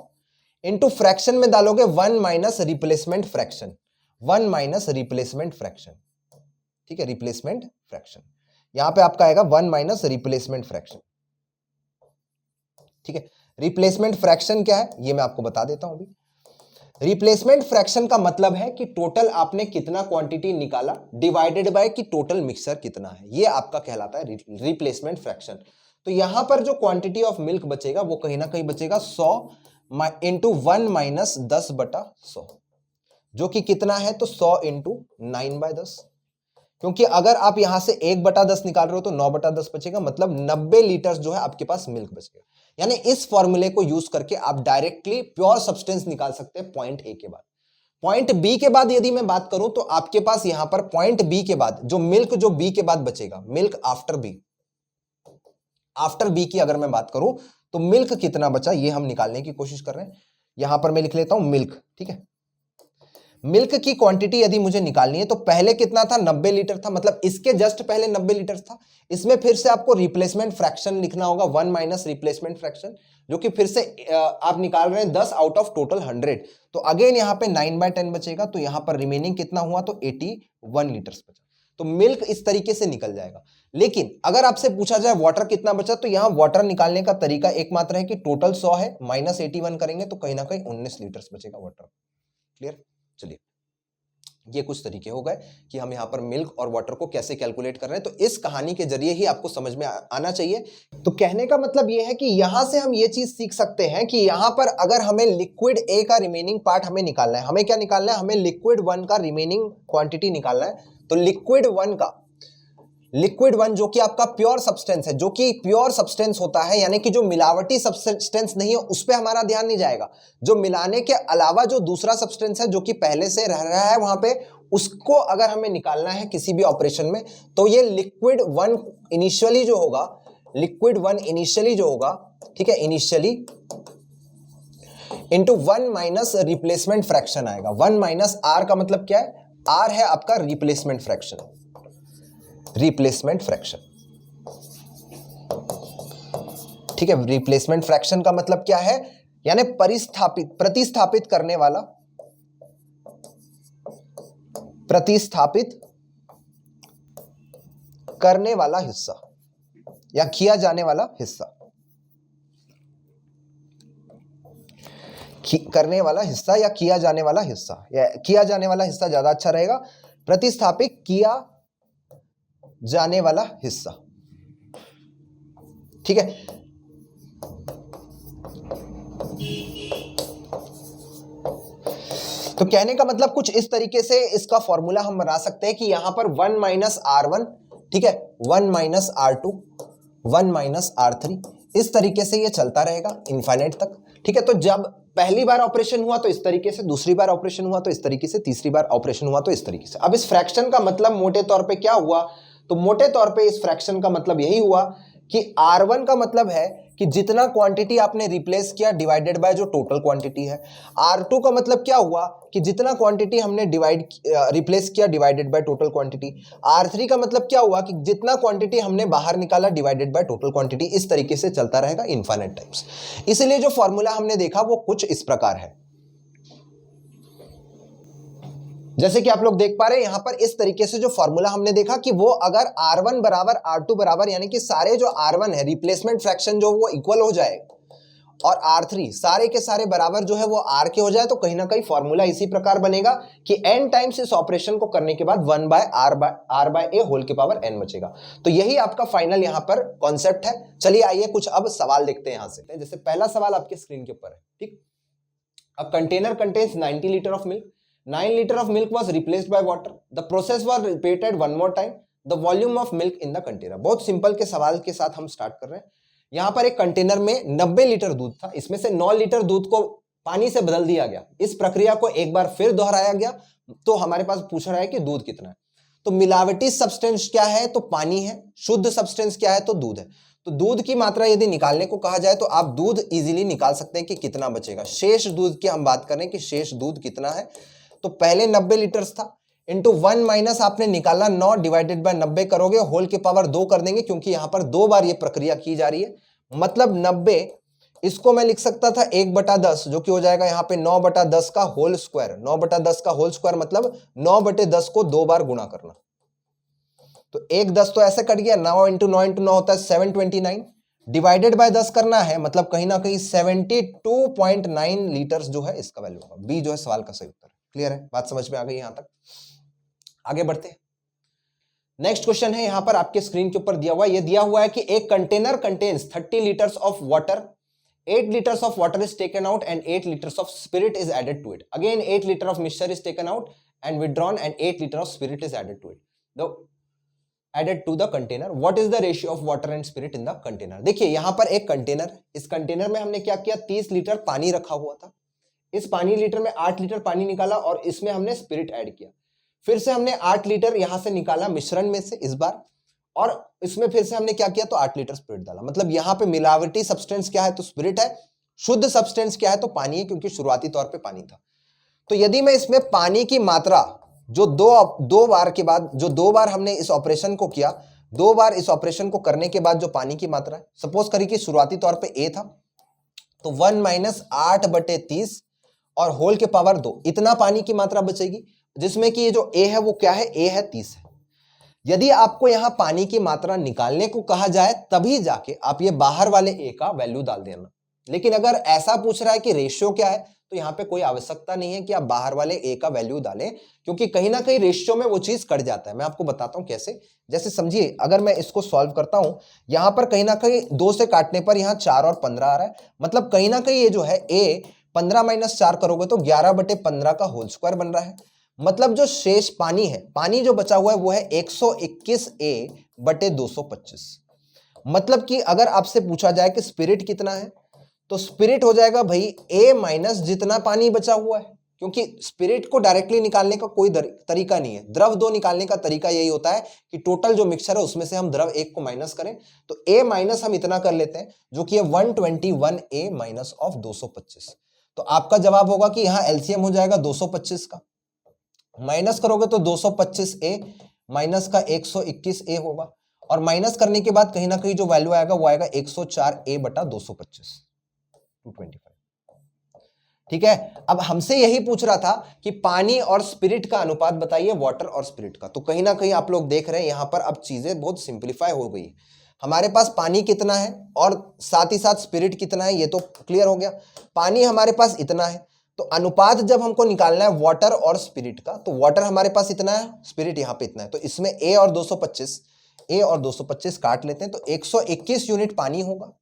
इंटू फ्रैक्शन में डालोगे 1 minus replacement fraction, 1 minus replacement fraction, ठीक है, रिप्लेसमेंट फ्रैक्शन यहां पे आपका आएगा 1 माइनस रिप्लेसमेंट फ्रैक्शन, ठीक है। रिप्लेसमेंट फ्रैक्शन क्या है ये मैं आपको बता देता हूं अभी। रिप्लेसमेंट फ्रैक्शन का मतलब है कि टोटल आपने कितना क्वांटिटी निकाला डिवाइडेड बाय कि टोटल मिक्सर कितना है, ये आपका कहलाता है रिप्लेसमेंट फ्रैक्शन। तो यहां पर जो क्वांटिटी ऑफ मिल्क बचेगा वो कहीं ना कहीं बचेगा 100 इंटू 1 माइनस 10/100, जो कि कितना है, तो 100 इंटू 9/10, क्योंकि अगर आप यहां से 1/10 निकाल रहे हो तो 9/10 बचेगा, मतलब 90 लीटर जो है आपके पास मिल्क बचेगा। यानी इस फॉर्मूले को यूज करके आप डायरेक्टली प्योर सब्सटेंस निकाल सकते हैं पॉइंट ए के बाद। पॉइंट बी के बाद यदि मैं बात करूं तो आपके पास यहां पर पॉइंट बी के बाद जो मिल्क जो बी के बाद बचेगा, मिल्क आफ्टर बी की अगर मैं बात करूं तो मिल्क कितना बचा ये हम निकालने की कोशिश कर रहे हैं। यहां पर मैं लिख लेता हूं मिल्क, ठीक है। मिल्क की क्वांटिटी यदि मुझे निकालनी है तो पहले कितना था, 90 लीटर था, मतलब इसके जस्ट पहले 90 लीटर था। इसमें फिर से आपको रिप्लेसमेंट फ्रैक्शन लिखना होगा, 1 माइनस रिप्लेसमेंट फ्रैक्शन, जो कि फिर से आप निकाल रहे हैं 10 आउट ऑफ टोटल 100, तो अगेन यहाँ पे 9/10 बचेगा, तो यहाँ पर रिमेनिंग कितना हुआ, तो 81 लीटर्स बचा। तो मिल्क इस तरीके से निकल जाएगा। लेकिन अगर आपसे पूछा जाए वाटर कितना बचा, तो यहाँ वाटर निकालने का तरीका एकमात्र है कि टोटल 100 है, माइनस 81 करेंगे तो कहीं ना कहीं 19 लीटर्स बचेगा वाटर। क्लियर। चलिए ये कुछ तरीके हो गए कि हम यहाँ पर मिल्क और वाटर को कैसे कैलकुलेट कर रहे हैं, तो इस कहानी के जरिए ही आपको समझ में आना चाहिए। तो कहने का मतलब ये है कि यहां से हम ये चीज सीख सकते हैं कि यहां पर अगर हमें लिक्विड ए का रिमेनिंग पार्ट हमें निकालना है, हमें क्या निकालना है, हमें लिक्विड 1 का रिमेनिंग क्वांटिटी निकालना है। तो लिक्विड 1 जो कि आपका प्योर सब्सटेंस है, जो कि प्योर सब्सटेंस होता है, यानी कि जो मिलावटी सब्सटेंस नहीं है उस पे हमारा ध्यान नहीं जाएगा। जो मिलाने के अलावा जो दूसरा सब्सटेंस है जो कि पहले से रह रहा है वहां पे, उसको अगर हमें निकालना है किसी भी ऑपरेशन में, तो ये लिक्विड 1 इनिशियली जो होगा, ठीक है, initially into 1 minus replacement fraction आएगा। 1 माइनस आर का मतलब क्या है, आर है आपका रिप्लेसमेंट फ्रैक्शन, ठीक है। रिप्लेसमेंट फ्रैक्शन का मतलब क्या है, यानी प्रतिस्थापित करने वाला हिस्सा या किया जाने वाला हिस्सा, करने वाला हिस्सा या किया जाने वाला हिस्सा, या किया जाने वाला हिस्सा ज्यादा अच्छा रहेगा। प्रतिस्थापित किया जाने वाला हिस्सा, ठीक है। तो कहने का मतलब कुछ इस तरीके से इसका फॉर्मूला हम बना सकते हैं कि यहां पर 1 माइनस R1, ठीक है, 1 माइनस R2, 1 माइनस R3, इस तरीके से ये चलता रहेगा इनफाइनाइट तक, ठीक है। तो जब पहली बार ऑपरेशन हुआ तो इस तरीके से, दूसरी बार ऑपरेशन हुआ तो इस तरीके से, तीसरी बार ऑपरेशन हुआ तो इस तरीके से। अब इस फ्रैक्शन का मतलब मोटे तौर पे क्या हुआ, तो मोटे तौर पे इस फ्रैक्शन का मतलब यही हुआ कि R1 का मतलब है कि जितना क्वांटिटी आपने रिप्लेस किया डिवाइडेड बाय जो टोटल क्वांटिटी है। R2 का मतलब क्या हुआ कि जितना क्वांटिटी हमने रिप्लेस किया divided by total quantity. R3 का मतलब क्या हुआ कि जितना क्वांटिटी हमने बाहर निकाला डिवाइडेड बाय टोटल क्वांटिटी। इस तरीके से चलता रहेगा इनफाइनाइट टाइम्स। इसलिए जो फॉर्मूला हमने देखा वो कुछ इस प्रकार है, जैसे कि आप लोग देख पा रहे हैं यहां पर इस तरीके से जो फॉर्मूला हमने देखा कि वो अगर R1 बराबर R2 बराबर, यानी कि सारे जो R1 है रिप्लेसमेंट फ्रैक्शन जो वो इक्वल हो जाए और R3 सारे के सारे बराबर जो है वो R के हो जाए, तो कहीं ना कहीं फॉर्मूला इसी प्रकार बनेगा कि n टाइम्स इस ऑपरेशन को करने के बाद 1 by r by a whole के पावर n बचेगा। तो यही आपका फाइनल यहां पर कॉन्सेप्ट है। चलिए आइए कुछ अब सवाल देखते हैं यहां से। जैसे पहला सवाल आपके स्क्रीन के ऊपर है, ठीक। A container contains 90 litre of milk, 9 liter of milk was replaced by water. The process was repeated one more time. The volume of milk in the container. बहुत सिंपल के सवाल के साथ हम स्टार्ट कर रहे हैं। यहां पर एक कंटेनर में 90 लीटर दूध था, इसमें से 9 लीटर दूध को पानी से बदल दिया गया। इस प्रक्रिया को एक बार फिर दोहराया गया, तो हमारे पास पूछ रहा है कि दूध कितना है। तो मिलावटी सब्सटेंस क्या है, तो पानी है। शुद्ध सब्सटेंस क्या है, तो दूध है। तो दूध की मात्रा यदि निकालने को कहा जाए तो आप दूध इजीली निकाल सकते हैं कि कितना बचेगा। शेष दूध की हम बात करें कि शेष दूध कितना है, तो पहले 90 लीटर्स था, इंटू 1 माइनस आपने निकाला 9 डिवाइडेड बाय 90 करोगे, होल के पावर 2 कर देंगे क्योंकि यहां पर 2 बार ये प्रक्रिया की जा रही है। मतलब 90, इसको मैं लिख सकता था 1/10, जो कि हो जाएगा यहां पे 9/10 का होल स्क्वायर। 9/10 का होल स्क्वायर मतलब 9/10 को 2 बार गुणा करना। तो 1/10 तो ऐसे कट गया, 9 इंटू 9 इंटू 9 होता है 729, डिवाइडेड बाय 10 करना है, मतलब कहीं ना कहीं 72.9 लीटर्स जो है इसका वैल्यू होगा। बी जो है सवाल का सही उत्तर। क्लियर है, बात समझ में आ गई यहां तक। आगे बढ़ते हैं। नेक्स्ट क्वेश्चन है यहां पर आपके स्क्रीन के ऊपर दिया हुआ है। यह दिया हुआ है कि एक container contains 30 litres of water, 8 liters of water is taken out and 8 liters of spirit is added to it. Again 8 liter of mixture is taken out and withdrawn and 8 liter of spirit is added to it. The added to the container. What is the ratio of water and spirit in the container? देखिए यहां पर एक container, इस container में हमने क्या किया, 30 litre पानी रखा हुआ था। इस पानी लीटर में 8 लीटर पानी निकाला और इसमें हमने स्पिरिट ऐड किया। फिर से हमने 8 लीटर यहां से निकाला मिश्रण में से इस बार, और इसमें फिर से हमने क्या किया, तो 8 लीटर स्पिरिट डाला। मतलब यहां पे मिलावटी सब्सटेंस क्या है, तो स्पिरिट है। शुद्ध सब्सटेंस क्या है, तो पानी है, क्योंकि शुरुआती तौर पे पानी था। तो यदि मैं इसमें पानी की मात्रा जो दो बार के बाद, जो 2 बार हमने इस ऑपरेशन को किया, 2 बार इस ऑपरेशन को करने के बाद जो पानी की मात्रा है, सपोज करिए कि शुरुआती तौर पे ए था, तो 1 माइनस 8/30 और होल के पावर 2, इतना पानी की मात्रा बचेगी, जिसमें कि ये जो ए है वो क्या है, ए है 30 है। यदि आपको यहां पानी की मात्रा निकालने को कहा जाए तभी जाके आप ये बाहर वाले ए का वैल्यू डाल देना। लेकिन अगर ऐसा पूछ रहा है कि रेशियो क्या है, तो यहां पे कोई आवश्यकता नहीं है कि आप बाहर वाले ए का वैल्यू डालें, क्योंकि कहीं ना कहीं रेशियो में वो चीज कट जाता है। मैं आपको बताता हूं कैसे। जैसे समझिए, अगर मैं इसको सॉल्व करता हूं, यहां पर कहीं ना कहीं 2 से काटने पर यहां 4 और 15 आ रहा है। मतलब कहीं ना कहीं ये जो है ए 15 माइनस 4 करोगे तो 11/15 का होल स्क्वायर बन रहा है। मतलब जो शेष पानी है, पानी जो बचा हुआ है वो है 121A/225। मतलब कि अगर आपसे पूछा जाए कि स्पिरिट कितना है, तो स्पिरिट हो जाएगा भाई A माइनस जितना पानी बचा हुआ है, क्योंकि स्पिरिट को डायरेक्टली निकालने का कोई तरीका नहीं है। द्रव 2 निकालने का तरीका यही होता है कि टोटल जो मिक्सचर है उसमें से हम द्रव 1 को माइनस करें। तो A माइनस हम इतना कर लेते हैं, जो कि 121A माइनस ऑफ 225। तो आपका जवाब होगा कि यहां एलसीएम हो जाएगा 225 का, माइनस करोगे तो 225A माइनस का 121A होगा, और माइनस करने के बाद कहीं ना कहीं जो वैल्यू आएगा वो आएगा 104A/225, 225। ठीक है। अब हमसे यही पूछ रहा था कि पानी और स्पिरिट का अनुपात बताइए, वाटर और स्पिरिट का। तो कहीं ना कहीं आप लोग देख रहे हैं यहां पर अब चीजें बहुत सिंप्लीफाई हो गई। हमारे पास पानी कितना है और साथ ही साथ स्पिरिट कितना है, ये तो क्लियर हो गया। पानी हमारे पास इतना है, तो अनुपात जब हमको निकालना है वाटर और स्पिरिट का, तो वाटर हमारे पास इतना है, स्पिरिट यहाँ पे इतना है, तो इसमें ए और 225 काट लेते हैं, तो 121 यूनिट पानी होगा,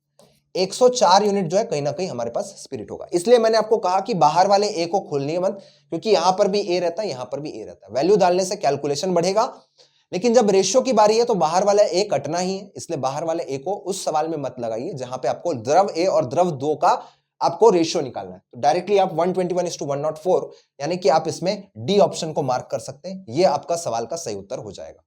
104 यूनिट जो है कहीं ना कहीं हमारे पास स्पिरिट होगा। इसलिए मैंने आपको कहा कि बाहर वाले ए को खोलनी है मत, क्योंकि यहां पर भी ए रहता है, यहां पर भी ए रहता है। वैल्यू डालने से कैलकुलेशन बढ़ेगा, लेकिन जब रेशियो की बारी है तो बाहर वाला ए कटना ही है, इसलिए बाहर वाले ए को उस सवाल में मत लगाइए जहां पे आपको द्रव ए और द्रव 2 का आपको रेशियो निकालना है। तो डायरेक्टली आप 121:104 यानी कि आप इसमें डी ऑप्शन को मार्क कर सकते हैं, ये आपका सवाल का सही उत्तर हो जाएगा।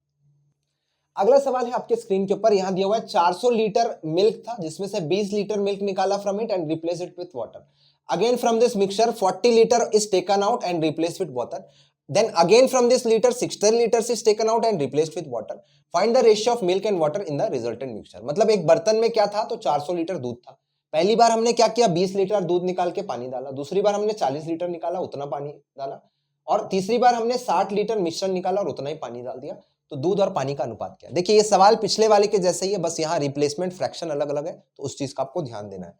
अगला सवाल है आपके स्क्रीन के ऊपर, यहां दिया हुआ है 400 लीटर मिल्क था, जिसमें से 20 लीटर मिल्क निकाला from it and replace it with water. Again from this mixture 40 litre is taken out and replace with water. Then again from this liter 60 liters is taken out and replaced with water. Find the ratio of milk and water in the resultant mixture. मतलब एक बर्तन में क्या था, तो 400 litre दूध था। पहली बार हमने क्या किया, 20 लीटर दूध निकाल के पानी डाला, दूसरी बार हमने 40 लीटर निकाला, उतना पानी डाला, और तीसरी बार हमने 60 लीटर मिश्रण निकाला और उतना ही पानी डाल दिया। तो दूध और पानी का अनुपात क्या है। देखिए ये सवाल पिछले वाले के जैसे ही है, बस यहाँ रिप्लेसमेंट फ्रैक्शन अलग अलग है, तो उस चीज का आपको ध्यान देना है।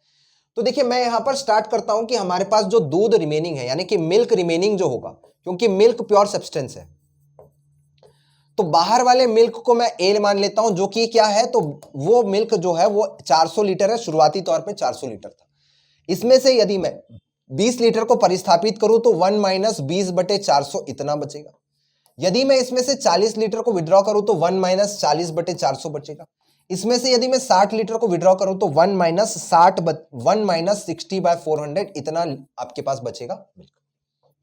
तो देखिए मैं यहां पर स्टार्ट करता हूं कि हमारे पास जो दूध रिमेनिंग है, यानी कि मिल्क रिमेनिंग जो होगा, क्योंकि मिल्क प्योर सब्सटेंस है, तो बाहर वाले मिल्क को मैं ए मान लेता हूं, जो कि क्या है, तो वो मिल्क जो है वो 400 लीटर है, शुरुआती तौर पे 400 लीटर था। इसमें से यदि मैं 20 लीटर को परिस्थापित करूं तो 1 - 20/400 इतना बचेगा। यदि मैं इसमें से 40 लीटर को विड्रॉ करूं तो 1 - 40/400 बचेगा। इसमें से यदि मैं 60 लीटर को विड्रॉ करूं तो 1 - 60/400 इतना आपके पास बचेगा मिल्क।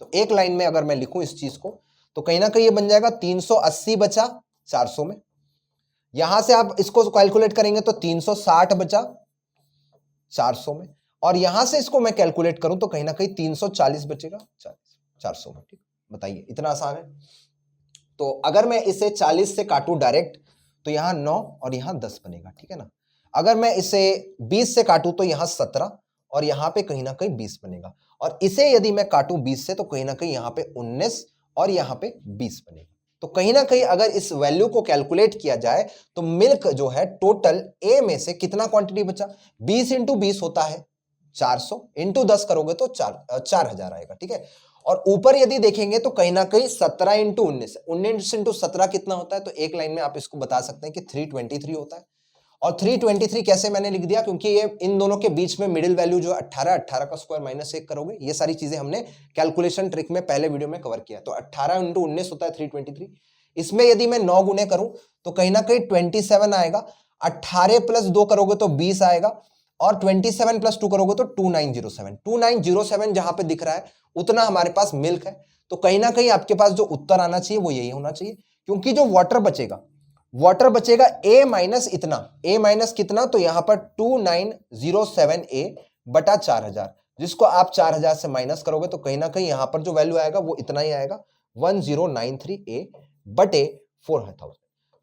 तो एक लाइन में अगर मैं लिखूं इस चीज को, तो कहीं ना कहीं ये बन जाएगा 380 बचा 400 में। यहां से आप इसको कैलकुलेट करेंगे तो 360 बचा 400 में, और यहां से इसको मैं कैलकुलेट करूं तो कहीं ना कहीं 340 बचेगा 400 में। ठीक, बताइए इतना आसान है। तो अगर मैं इसे 40 से काटूं डायरेक्ट, तो यहां 9 और यहां 10 बनेगा, ठीक है ना। अगर मैं इसे 20 से काटूं तो यहां 17 और यहां पे कहीं ना कहीं 20 बनेगा, और इसे यदि मैं काटूं 20 से तो कहीं ना कहीं यहां पे 19 और यहां पे 20 बनेगा। तो कहीं ना कहीं अगर इस वैल्यू को कैलकुलेट किया जाए तो मिल्क जो है टोटल ए में से कितना क्वांटिटी बचा, 20 × 20 होता है 400, इंटू 10 करोगे तो 4000 आएगा, ठीक है। और ऊपर यदि देखेंगे तो कहीं ना कहीं 17 × 19, 19 × 17 कितना होता है, तो एक लाइन में आप इसको बता सकते हैं कि 323 होता है। और 323 कैसे मैंने लिख दिया, क्योंकि ये इन दोनों के बीच में मिडिल वैल्यू जो 18 का स्क्वायर -1 करोगे, ये सारी चीजें हमने कैलकुलेशन ट्रिक में पहले वीडियो में कवर किया। तो 18 × 19 होता है 323। इसमें यदि मैं 9 गुने करूं तो कहीं ना कहीं 27 आएगा, 18 + 2 करोगे तो 20 आएगा, और 27 + 2 करोगे तो 2907 जहां पे दिख रहा है उतना हमारे पास मिल्क है। तो कहीं ना कहीं आपके पास जो उत्तर आना चाहिए वो यही होना चाहिए, क्योंकि जो वाटर बचेगा ए माइनस इतना, ए माइनस कितना, तो यहां पर 2907 ए बटा 4000, जिसको आप 4000 से माइनस करोगे तो कहीं ना कहीं यहां पर जो वैल्यू आएगा वो इतना ही आएगा, 1093 ए बटे 4000।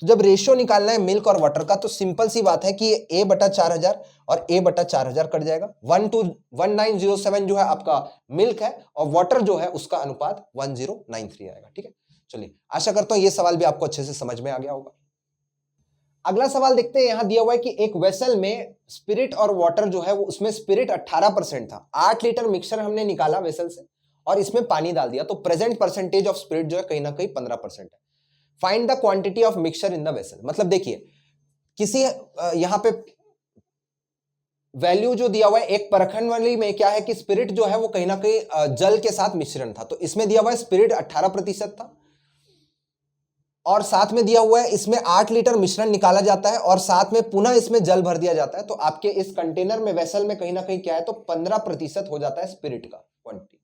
तो जब रेशियो निकालना है मिल्क और वाटर का, तो सिंपल सी बात है कि ए बटा 4000 और ए बटा 4000 कट जाएगा। 1907 जो है आपका मिल्क है, और वाटर जो है उसका अनुपात 1093 आएगा, ठीक है। चलिए आशा करता हूं ये सवाल भी आपको अच्छे से समझ में आ गया होगा। अगला सवाल देखते हैं, यहां दिया हुआ है कि एक वेसल में स्पिरिट और वाटर जो है वो, उसमें स्पिरिट 18% था, 8 लीटर मिक्सचर हमने निकाला वेसल से और इसमें पानी डाल दिया, तो प्रेजेंट परसेंटेज ऑफ स्पिरिट जो है कहीं ना कहीं 15% है। Find the quantity of mixture in the vessel. मतलब देखिए किसी यहां पे वैल्यू जो दिया हुआ है, एक परखंड वाली में क्या है कि स्पिरिट जो है वो कहीं ना कहीं जल के साथ मिश्रण था, तो इसमें दिया हुआ है स्पिरिट 18% था, और साथ में दिया हुआ है इसमें 8 लीटर मिश्रण निकाला जाता है और साथ में पुनः इसमें जल भर दिया जाता है। तो आपके इस कंटेनर में वेसल में कहीं ना कहीं क्या है, तो 15% हो जाता है स्पिरिट का क्वांटिटी।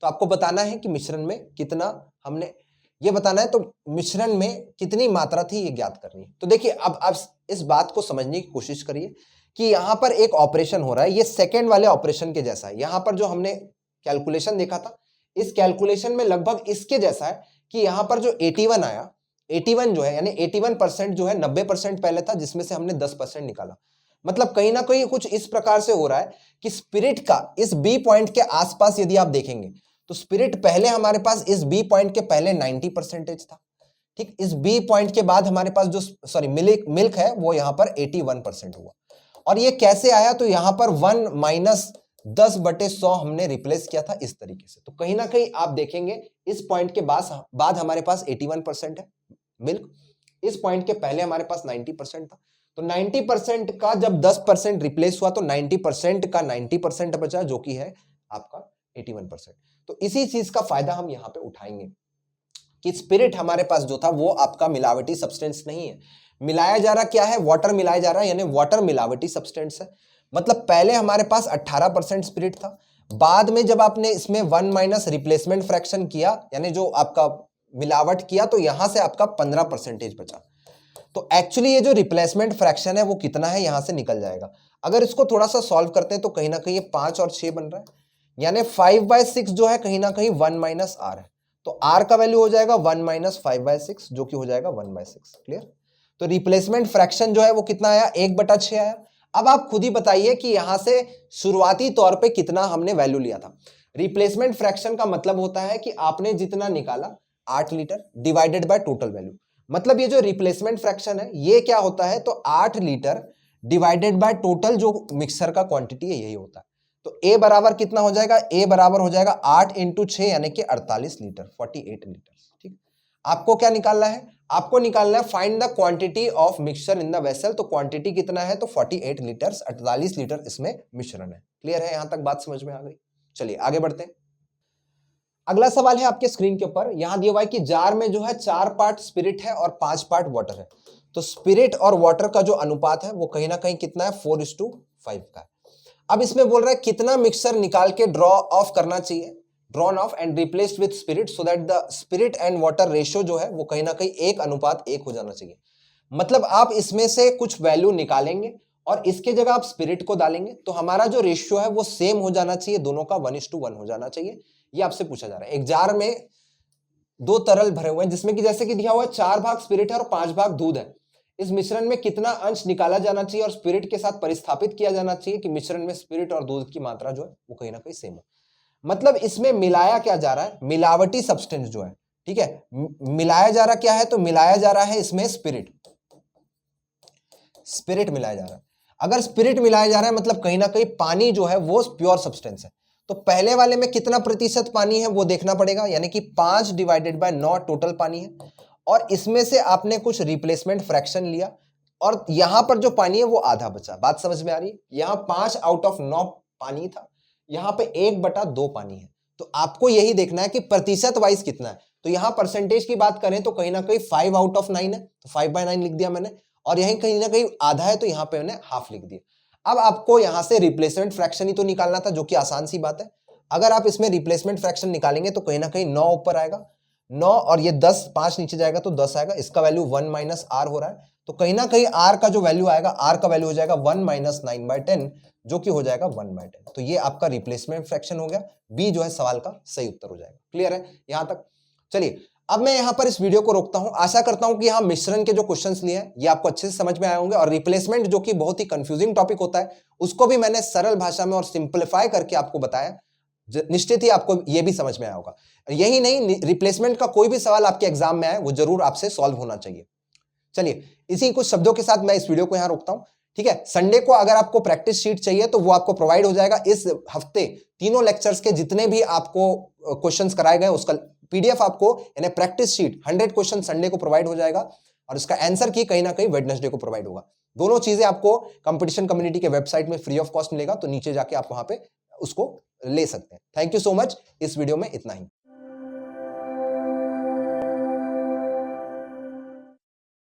तो आपको बताना है कि मिश्रण में कितना हमने ये बताना है, तो मिश्रण में कितनी मात्रा थी ये ज्ञात करनी है। तो देखिए अब आप इस बात को समझने की कोशिश करिए कि यहां पर एक ऑपरेशन हो रहा है, ये सेकेंड वाले ऑपरेशन के जैसा है। यहां पर जो हमने कैलकुलेशन देखा था, इस कैलकुलेशन में लगभग इसके जैसा है कि यहां पर जो 81 आया, 81 जो है यानी 81% जो है 90% पहले था, जिसमें से हमने 10% निकाला। मतलब कहीं ना कहीं कुछ इस प्रकार से हो रहा है कि स्पिरिट का इस बी पॉइंट के आसपास यदि आप देखेंगे तो स्पिरिट पहले हमारे पास इस बी पॉइंट के पहले 90% था, ठीक। इस बी पॉइंट के बाद हमारे पास जो सॉरी मिल्क है वो यहां पर 81% हुआ। और ये कैसे आया, तो यहां पर 1 माइनस 10/100 हमने रिप्लेस किया था इस तरीके से। तो कहीं ना कहीं आप देखेंगे इस पॉइंट के बाद हमारे पास 81% है मिल्क, इस पॉइंट के पहले हमारे पास 90% था। तो 90% का जब 10% रिप्लेस हुआ तो 90% का 90% बचा, जो कि है आपका 81%। तो इसी चीज का फायदा हम यहां पे उठाएंगे कि स्पिरिट हमारे पास जो था वो आपका मिलावटी सब्सटेंस नहीं है। मिलाया जा रहा क्या है, वाटर मिलाया जा रहा है, यानी वाटर मिलावटी सब्सटेंस है। मतलब पहले हमारे पास 18% स्पिरिट था, बाद में जब आपने इसमें 1 माइनस रिप्लेसमेंट फ्रैक्शन किया, यानी जो आपका मिलावट किया, तो यहां से आपका 15% बचा। तो एक्चुअली ये जो रिप्लेसमेंट फ्रैक्शन है वो कितना है, यहां से निकल जाएगा। अगर इसको थोड़ा सा सॉल्व करते हैं तो कहीं ना कहीं ये 5 और 6 बन रहा है, यानी 5/6 जो है कहीं ना कहीं 1 माइनस आर है। तो आर का वैल्यू हो जाएगा 1 माइनस 5/6, जो कि हो जाएगा 1/6। क्लियर। तो रिप्लेसमेंट फ्रैक्शन जो है वो कितना आया, 1/6 आया। अब आप खुद ही बताइए कि यहां से शुरुआती तौर पे कितना हमने वैल्यू लिया था। रिप्लेसमेंट फ्रैक्शन का मतलब होता है कि आपने जितना निकाला 8 litre divided by total value. मतलब ये जो रिप्लेसमेंट फ्रैक्शन है ये क्या होता है, तो 8 लीटर डिवाइडेड बाय टोटल जो मिक्सर का क्वांटिटी है यही होता है। तो ए बराबर कितना हो जाएगा, ए बराबर हो जाएगा 8 × 6 यानी कि 48 लीटर, 48 लीटर। ठीक। आपको क्या निकालना है, आपको निकालना है find the quantity of mixture in the vessel. तो क्वांटिटी कितना है, तो 48 लीटर, 48 लीटर इसमें मिश्रण है। क्लियर है, यहां तक बात समझ में आ गई। चलिए आगे बढ़ते हैं। अगला सवाल है आपके स्क्रीन के ऊपर, यहां दिया हुआ है कि जार में जो है 4 पार्ट स्पिरिट है और 5 पार्ट वाटर है। तो स्पिरिट और वाटर का जो अनुपात है वो कहीं ना कहीं कितना है, 4:5 का है। अब इसमें बोल रहा है कितना मिक्सचर निकाल के ड्रॉ ऑफ करना चाहिए, drawn of and replaced with spirit, so that the spirit and water ratio जो है वो कहीं ना कहीं 1:1 हो जाना चाहिए। मतलब आप इसमें से कुछ वैल्यू निकालेंगे और इसके जगह आप स्पिरिट को डालेंगे, तो हमारा जो रेशियो है वो सेम हो जाना चाहिए, दोनों का 1:1 हो जाना चाहिए। ये आपसे पूछा जा रहा है। एक जार में 2 तरल भरे हुए हैं जिसमें कि जैसे कि दिया हुआ है 4 भाग स्पिरिट है और 5 भाग दूध है। इस मिश्रण में कितना अंश निकाला जाना चाहिए और स्पिरिट के साथ परिस्थापित किया जाना चाहिए कि मिश्रण में स्पिरिट और दूध की मात्रा जो है वो कहीं ना कहीं सेम हो। मतलब इसमें मिलाया क्या जा रहा है, मिलावटी सब्सटेंस जो है, ठीक है। मिलाया जा रहा क्या है, तो मिलाया जा रहा है इसमें स्पिरिट, स्पिरिट मिलाया जा रहा है। अगर स्पिरिट मिलाया जा रहा है मतलब कहीं ना कहीं पानी जो है वो प्योर सब्सटेंस है। तो पहले वाले में कितना प्रतिशत पानी है वो देखना पड़ेगा, यानी कि 5 डिवाइडेड बाय 9 टोटल पानी है। और इसमें से आपने कुछ रिप्लेसमेंट फ्रैक्शन लिया और यहां पर जो पानी है वो आधा बचा। बात समझ में आ रही है। यहां 5 आउट ऑफ 9 पानी था, यहां पे 1/2 पानी है। तो आपको यही देखना है कि प्रतिशत वाइज कितना है। तो यहां परसेंटेज की बात करें तो कहीं ना कहीं 5 आउट ऑफ 9 है, तो 5/9 लिख दिया मैंने। और यहीं कहीं ना कहीं आधा है तो यहां पे मैंने हाफ लिख दिया। अब आपको यहां से रिप्लेसमेंट फ्रैक्शन ही तो निकालना था, जो कि आसान सी बात है। अगर आप इसमें रिप्लेसमेंट फ्रैक्शन निकालेंगे तो कहीं ना कहीं 9 ऊपर आएगा, 9 और ये 10, 5 नीचे जाएगा तो 10 आएगा। इसका वैल्यू 1 माइनस आर हो रहा है। तो कहीं ना कहीं आर का जो वैल्यू आएगा, आर का वैल्यू हो जाएगा 1 माइनस 9/10, जो कि हो जाएगा 1/10। तो ये आपका रिप्लेसमेंट फ्रैक्शन हो गया। बी जो है सवाल का सही उत्तर हो जाएगा। क्लियर है यहां तक। चलिए अब मैं यहां पर इस वीडियो को रोकता हूं। आशा करता हूं कि यहां मिश्रण के जो क्वेश्चंस लिए हैं ये आपको अच्छे से समझ में आए होंगे, और रिप्लेसमेंट जो कि बहुत ही कंफ्यूजिंग टॉपिक होता है उसको भी मैंने सरल भाषा में और सिंपलीफाई करके आपको बताया। निश्चित ही आपको ये भी समझ में आया होगा। यही नहीं, रिप्लेसमेंट का कोई भी सवाल आपके एग्जाम में आए वो जरूर आपसे सॉल्व होना चाहिए। चलिए इसी कुछ शब्दों के साथ मैं इस वीडियो को यहां रोकता हूं। ठीक है, संडे को अगर आपको प्रैक्टिस शीट चाहिए तो वो आपको प्रोवाइड हो जाएगा। इस हफ्ते तीनों लेक्चर्स के जितने भी आपको क्वेश्चंस कराए गए उसका पीडीएफ आपको, यानी प्रैक्टिस शीट 100 क्वेश्चन संडे को प्रोवाइड हो जाएगा, और इसका आंसर की कहीं ना कहीं वेडनेसडे को प्रोवाइड होगा। दोनों चीजें आपको कंपटीशन कम्युनिटी के वेबसाइट में फ्री ऑफ कॉस्ट मिलेगा, तो नीचे जाके आप वहां पे उसको ले सकते हैं। Thank you so much. इस वीडियो में इतना ही।